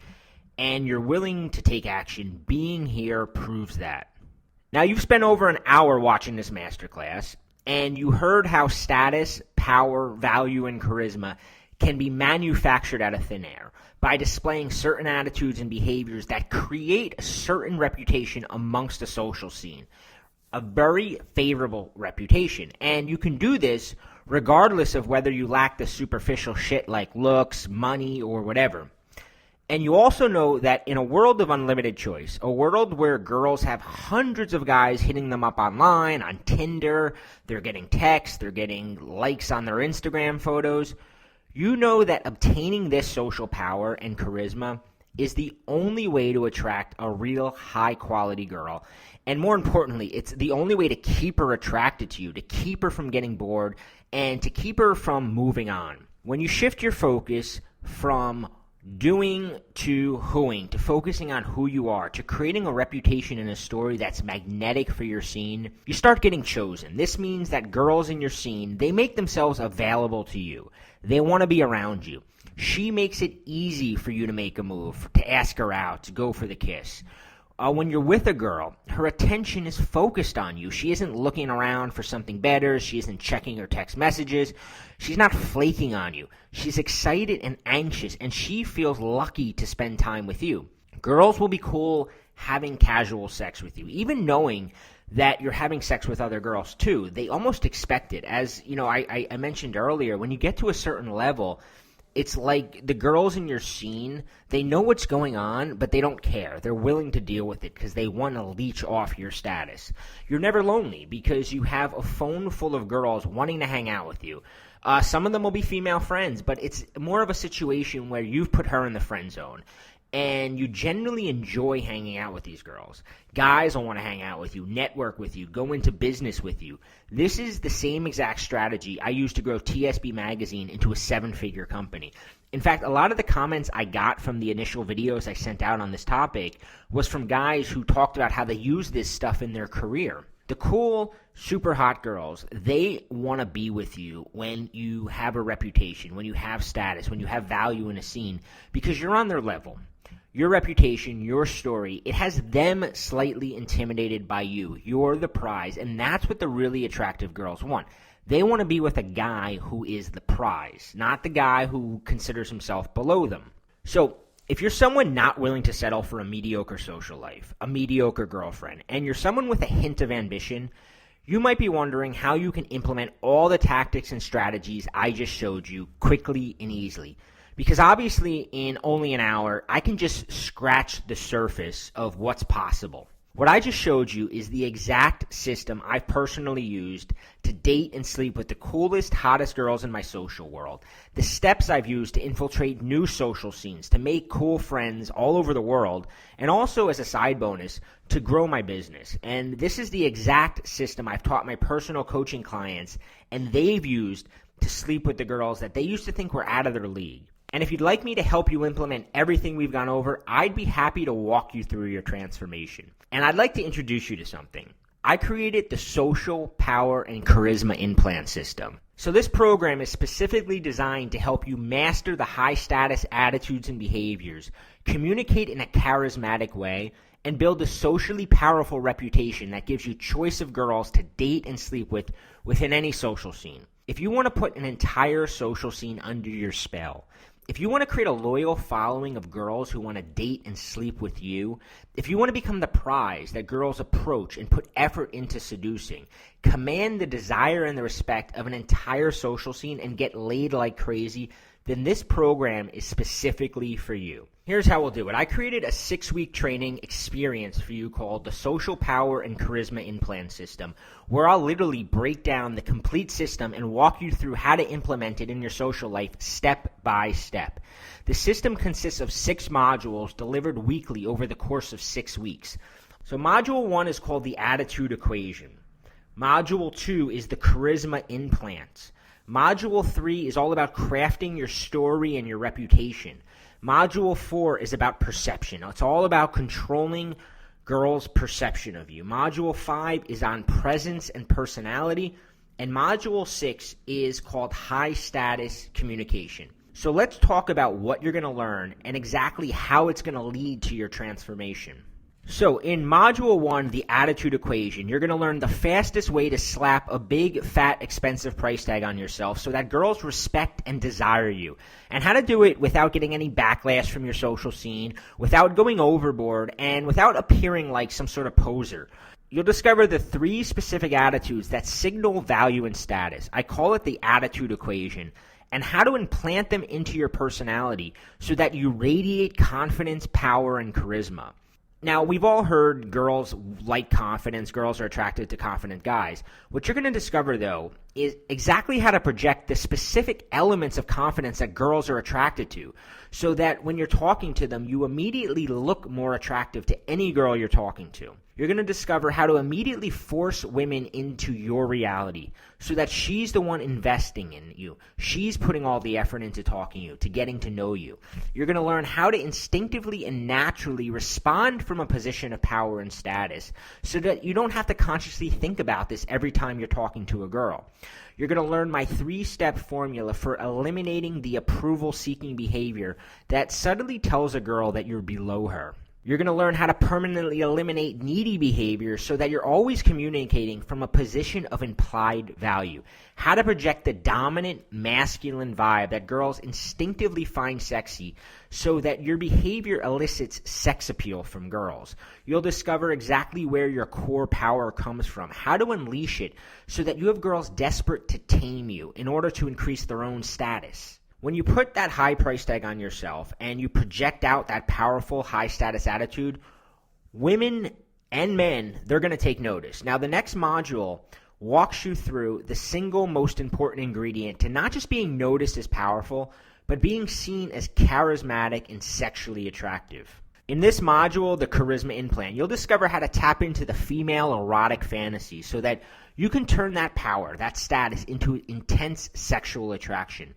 and you're willing to take action. Being here proves that. Now, you've spent over an hour watching this masterclass, and you heard how status, power, value, and charisma can be manufactured out of thin air by displaying certain attitudes and behaviors that create a certain reputation amongst the social scene, a very favorable reputation. And you can do this regardless of whether you lack the superficial shit like looks, money, or whatever. And you also know that in a world of unlimited choice, a world where girls have hundreds of guys hitting them up online, on Tinder, they're getting texts, they're getting likes on their Instagram photos, you know that obtaining this social power and charisma is the only way to attract a real high-quality girl. And more importantly, it's the only way to keep her attracted to you, to keep her from getting bored, and to keep her from moving on. When you shift your focus from doing to whoing, to focusing on who you are, to creating a reputation and a story that's magnetic for your scene, you start getting chosen. This means that girls in your scene, they make themselves available to you. They want to be around you. She makes it easy for you to make a move, to ask her out, to go for the kiss. When you're with a girl, her attention is focused on you. She isn't looking around for something better. She isn't checking her text messages. She's not flaking on you. She's excited and anxious, and she feels lucky to spend time with you. Girls will be cool having casual sex with you, even knowing that you're having sex with other girls too. They almost expect it. As I mentioned earlier, when you get to a certain level, it's like the girls in your scene, they know what's going on, but they don't care. They're willing to deal with it because they want to leech off your status. You're never lonely because you have a phone full of girls wanting to hang out with you. Some of them will be female friends, but it's more of a situation where you've put her in the friend zone. And you generally enjoy hanging out with these girls. Guys will want to hang out with you, network with you, go into business with you. This is the same exact strategy I used to grow TSB Magazine into a 7-figure company. In fact, a lot of the comments I got from the initial videos I sent out on this topic was from guys who talked about how they use this stuff in their career. The cool, super hot girls, they want to be with you when you have a reputation, when you have status, when you have value in a scene, because you're on their level. Your reputation, your story, it has them slightly intimidated by you. You're the prize, and that's what the really attractive girls want. They want to be with a guy who is the prize, not the guy who considers himself below them. So if you're someone not willing to settle for a mediocre social life, a mediocre girlfriend, and you're someone with a hint of ambition, you might be wondering how you can implement all the tactics and strategies I just showed you quickly and easily. Because obviously in only an hour, I can just scratch the surface of what's possible. What I just showed you is the exact system I've personally used to date and sleep with the coolest, hottest girls in my social world. The steps I've used to infiltrate new social scenes, to make cool friends all over the world, and also as a side bonus, to grow my business. And this is the exact system I've taught my personal coaching clients, and they've used to sleep with the girls that they used to think were out of their league. And if you'd like me to help you implement everything we've gone over, I'd be happy to walk you through your transformation. And I'd like to introduce you to something. I created the Social Power and Charisma Implant System. So this program is specifically designed to help you master the high-status attitudes and behaviors, communicate in a charismatic way, and build a socially powerful reputation that gives you choice of girls to date and sleep with within any social scene. If you want to put an entire social scene under your spell, if you want to create a loyal following of girls who want to date and sleep with you, if you want to become the prize that girls approach and put effort into seducing, command the desire and the respect of an entire social scene, and get laid like crazy, then this program is specifically for you. Here's how we'll do it. I created a 6-week training experience for you called the Social Power and Charisma Implant System, where I'll literally break down the complete system and walk you through how to implement it in your social life step by step. The system consists of 6 modules delivered weekly over the course of 6 weeks. So Module 1 is called the Attitude Equation. Module 2 is the Charisma Implant. Module 3 is all about crafting your story and your reputation. Module 4 is about perception. It's all about controlling girls' perception of you. Module 5 is on presence and personality. And Module 6 is called high status communication. So let's talk about what you're going to learn and exactly how it's going to lead to your transformation. So in Module 1, the Attitude Equation, you're going to learn the fastest way to slap a big, fat, expensive price tag on yourself so that girls respect and desire you, and how to do it without getting any backlash from your social scene, without going overboard, and without appearing like some sort of poser. You'll discover the 3 specific attitudes that signal value and status. I call it the Attitude Equation, and how to implant them into your personality so that you radiate confidence, power, and charisma. Now, we've all heard girls like confidence, girls are attracted to confident guys. What you're going to discover, though, is exactly how to project the specific elements of confidence that girls are attracted to, so that when you're talking to them, you immediately look more attractive to any girl you're talking to. You're going to discover how to immediately force women into your reality so that she's the one investing in you. She's putting all the effort into talking to you, to getting to know you. You're going to learn how to instinctively and naturally respond from a position of power and status so that you don't have to consciously think about this every time you're talking to a girl. You're going to learn my 3-step formula for eliminating the approval-seeking behavior that subtly tells a girl that you're below her. You're going to learn how to permanently eliminate needy behavior so that you're always communicating from a position of implied value. How to project the dominant masculine vibe that girls instinctively find sexy so that your behavior elicits sex appeal from girls. You'll discover exactly where your core power comes from, how to unleash it so that you have girls desperate to tame you in order to increase their own status. When you put that high price tag on yourself and you project out that powerful high status attitude, women and men, they're going to take notice. Now, the next module walks you through the single most important ingredient to not just being noticed as powerful, but being seen as charismatic and sexually attractive. In this module, the Charisma Implant, you'll discover how to tap into the female erotic fantasy so that you can turn that power, that status, into intense sexual attraction.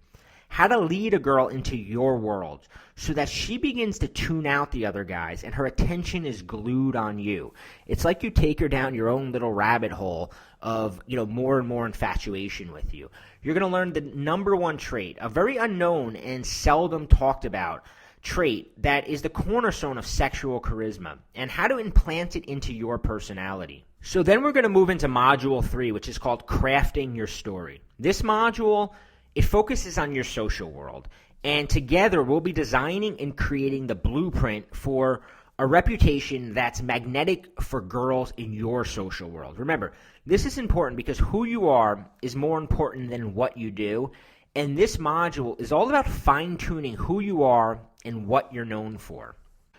How to lead a girl into your world so that she begins to tune out the other guys and her attention is glued on you. It's like you take her down your own little rabbit hole of, more and more infatuation with you. You're going to learn the number 1 trait, a very unknown and seldom talked about trait that is the cornerstone of sexual charisma, and how to implant it into your personality. So then we're going to move into Module 3, which is called Crafting Your Story. This module, it focuses on your social world, and together we'll be designing and creating the blueprint for a reputation that's magnetic for girls in your social world. Remember, this is important because who you are is more important than what you do, and this module is all about fine-tuning who you are and what you're known for.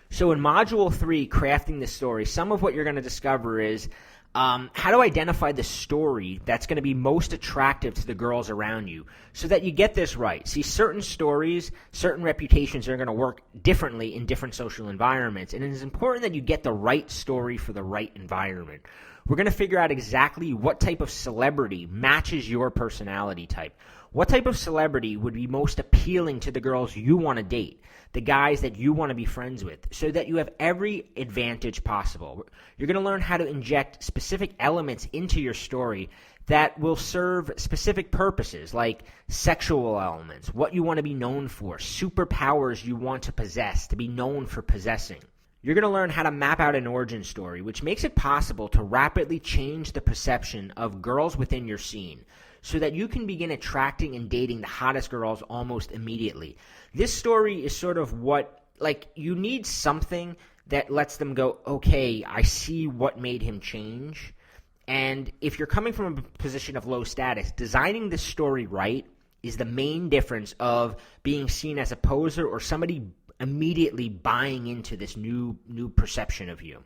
So in Module 3, Crafting the Story, some of what you're going to discover is how to identify the story that's going to be most attractive to the girls around you so that you get this right. See, certain stories, certain reputations are going to work differently in different social environments, and it is important that you get the right story for the right environment. We're going to figure out exactly what type of celebrity matches your personality type. What type of celebrity would be most appealing to the girls you want to date, the guys that you want to be friends with, so that you have every advantage possible? You're going to learn how to inject specific elements into your story that will serve specific purposes, like sexual elements, what you want to be known for, superpowers you want to possess, to be known for possessing. You're going to learn how to map out an origin story, which makes it possible to rapidly change the perception of girls within your scene, so that you can begin attracting and dating the hottest girls almost immediately. This story is sort of you need something that lets them go, okay, I see what made him change. And if you're coming from a position of low status, designing this story right is the main difference of being seen as a poser or somebody immediately buying into this new perception of you.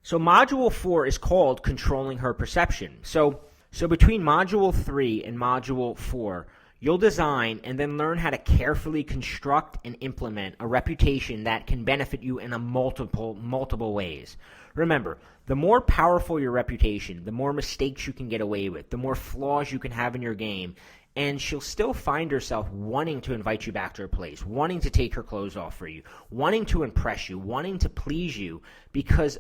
So Module 4 is called Controlling Her Perception. So between Module 3 and Module 4, you'll design and then learn how to carefully construct and implement a reputation that can benefit you in multiple ways. Remember, the more powerful your reputation, the more mistakes you can get away with, the more flaws you can have in your game, and she'll still find herself wanting to invite you back to her place, wanting to take her clothes off for you, wanting to impress you, wanting to please you, because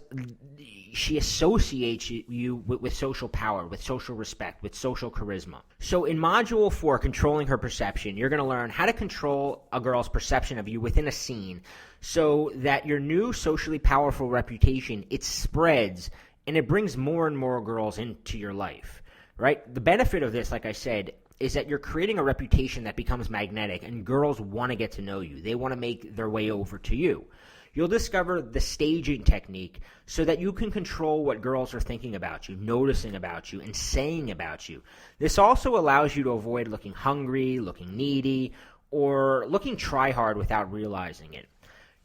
she associates you with social power, with social respect, with social charisma. So in Module 4, Controlling Her Perception, you're going to learn how to control a girl's perception of you within a scene so that your new socially powerful reputation, it spreads and it brings more and more girls into your life, right? The benefit of this, like I said, is that you're creating a reputation that becomes magnetic and girls want to get to know you. They want to make their way over to you. You'll discover the staging technique so that you can control what girls are thinking about you, noticing about you, and saying about you. This also allows you to avoid looking hungry, looking needy, or looking try-hard without realizing it.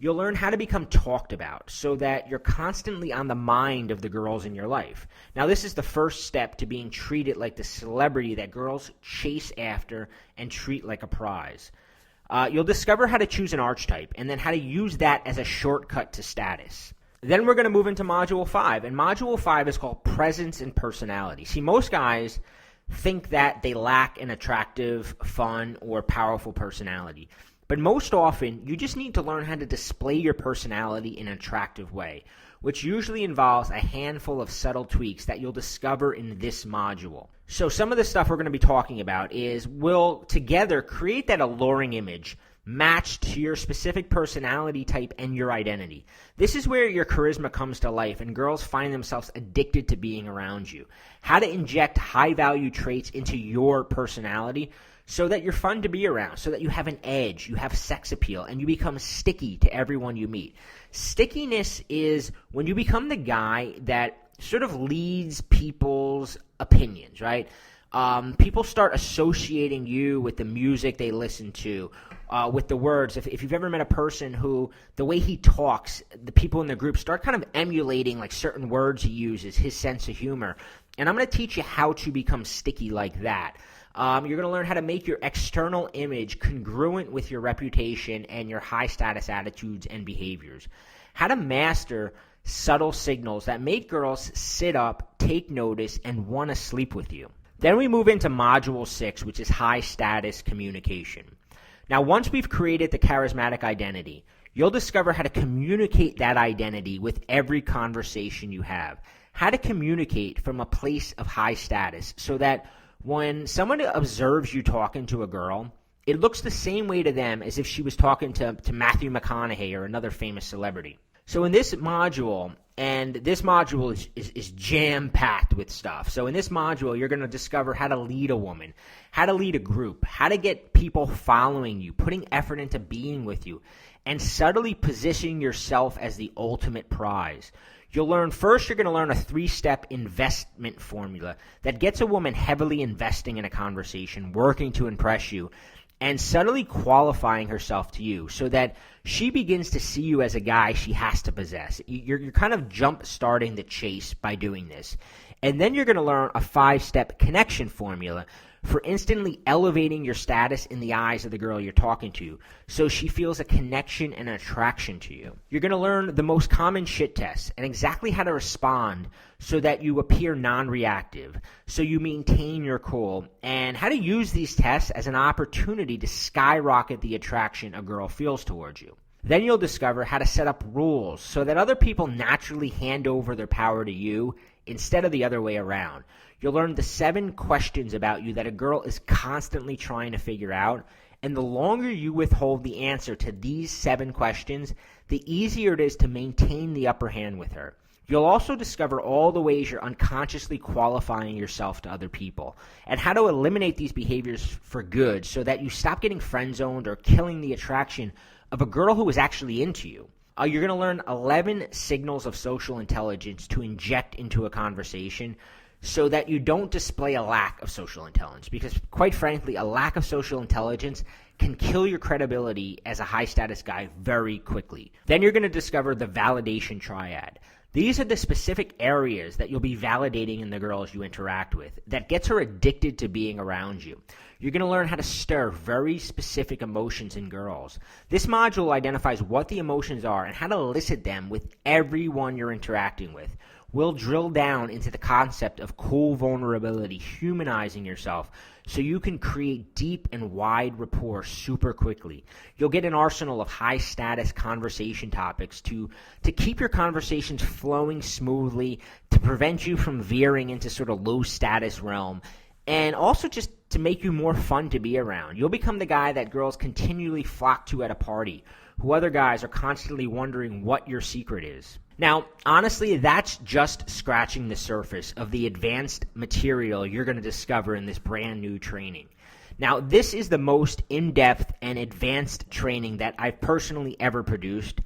You'll learn how to become talked about so that you're constantly on the mind of the girls in your life. Now, this is the first step to being treated like the celebrity that girls chase after and treat like a prize. You'll discover how to choose an archetype and then how to use that as a shortcut to status. Then we're going to move into Module 5, and Module 5 is called Presence and Personality. See, most guys think that they lack an attractive, fun, or powerful personality. But most often, you just need to learn how to display your personality in an attractive way, which usually involves a handful of subtle tweaks that you'll discover in this module. So some of the stuff we're going to be talking about is we'll together create that alluring image matched to your specific personality type and your identity. This is where your charisma comes to life and girls find themselves addicted to being around you. How to inject high-value traits into your personality so that you're fun to be around, so that you have an edge, you have sex appeal, and you become sticky to everyone you meet. Stickiness is when you become the guy that sort of leads people's opinions, right? People start associating you with the music they listen to, with the words. If you've ever met a person who, the way he talks, the people in the group start kind of emulating like certain words he uses, his sense of humor. And I'm going to teach you how to become sticky like that. You're going to learn how to make your external image congruent with your reputation and your high-status attitudes and behaviors. How to master subtle signals that make girls sit up, take notice, and want to sleep with you. Then we move into Module 6, which is high-status communication. Now, once we've created the charismatic identity, you'll discover how to communicate that identity with every conversation you have. How to communicate from a place of high status so that when someone observes you talking to a girl, it looks the same way to them as if she was talking to Matthew McConaughey or another famous celebrity. So in this module, and this module is jam-packed with stuff. So in this module, you're going to discover how to lead a woman, how to lead a group, how to get people following you, putting effort into being with you, and subtly positioning yourself as the ultimate prize. You're going to learn a 3-step investment formula that gets a woman heavily investing in a conversation, working to impress you, and subtly qualifying herself to you so that she begins to see you as a guy she has to possess. You're kind of jump-starting the chase by doing this. And then you're going to learn a 5-step connection formula for instantly elevating your status in the eyes of the girl you're talking to, so she feels a connection and an attraction to you. You're going to learn the most common shit tests and exactly how to respond so that you appear non-reactive, so you maintain your cool, and how to use these tests as an opportunity to skyrocket the attraction a girl feels towards you. Then you'll discover how to set up rules so that other people naturally hand over their power to you instead of the other way around. You'll learn the 7 questions about you that a girl is constantly trying to figure out, and the longer you withhold the answer to these 7 questions, the easier it is to maintain the upper hand with her. You'll also discover all the ways you're unconsciously qualifying yourself to other people and how to eliminate these behaviors for good so that you stop getting friend-zoned or killing the attraction of a girl who is actually into you. You're going to learn 11 signals of social intelligence to inject into a conversation so that you don't display a lack of social intelligence, because quite frankly, a lack of social intelligence can kill your credibility as a high-status guy very quickly. Then you're going to discover the validation triad. These are the specific areas that you'll be validating in the girls you interact with that gets her addicted to being around you. You're going to learn how to stir very specific emotions in girls. This module identifies what the emotions are and how to elicit them with everyone you're interacting with. We'll drill down into the concept of cool vulnerability, humanizing yourself, so you can create deep and wide rapport super quickly. You'll get an arsenal of high-status conversation topics to keep your conversations flowing smoothly, to prevent you from veering into sort of low-status realm, and also just to make you more fun to be around. You'll become the guy that girls continually flock to at a party, who other guys are constantly wondering what your secret is. Now, honestly, that's just scratching the surface of the advanced material you're going to discover in this brand new training. Now, this is the most in-depth and advanced training that I've personally ever produced,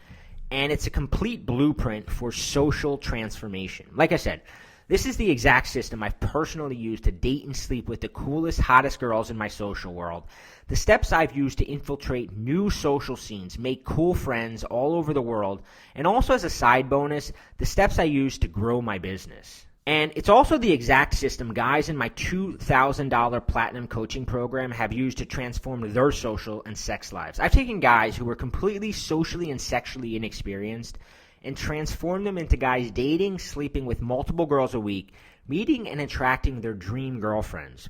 and it's a complete blueprint for social transformation. Like I said, this is the exact system I've personally used to date and sleep with the coolest, hottest girls in my social world. The steps I've used to infiltrate new social scenes, make cool friends all over the world, and also as a side bonus, the steps I used to grow my business. And it's also the exact system guys in my $2,000 platinum coaching program have used to transform their social and sex lives. I've taken guys who were completely socially and sexually inexperienced and transform them into guys dating, sleeping with multiple girls a week, meeting and attracting their dream girlfriends.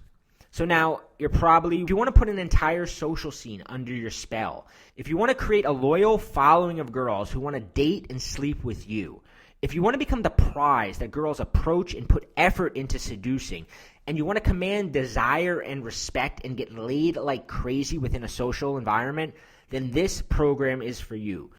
So now, if you want to put an entire social scene under your spell, if you want to create a loyal following of girls who want to date and sleep with you, if you want to become the prize that girls approach and put effort into seducing, and you want to command desire and respect and get laid like crazy within a social environment, then this program is for you.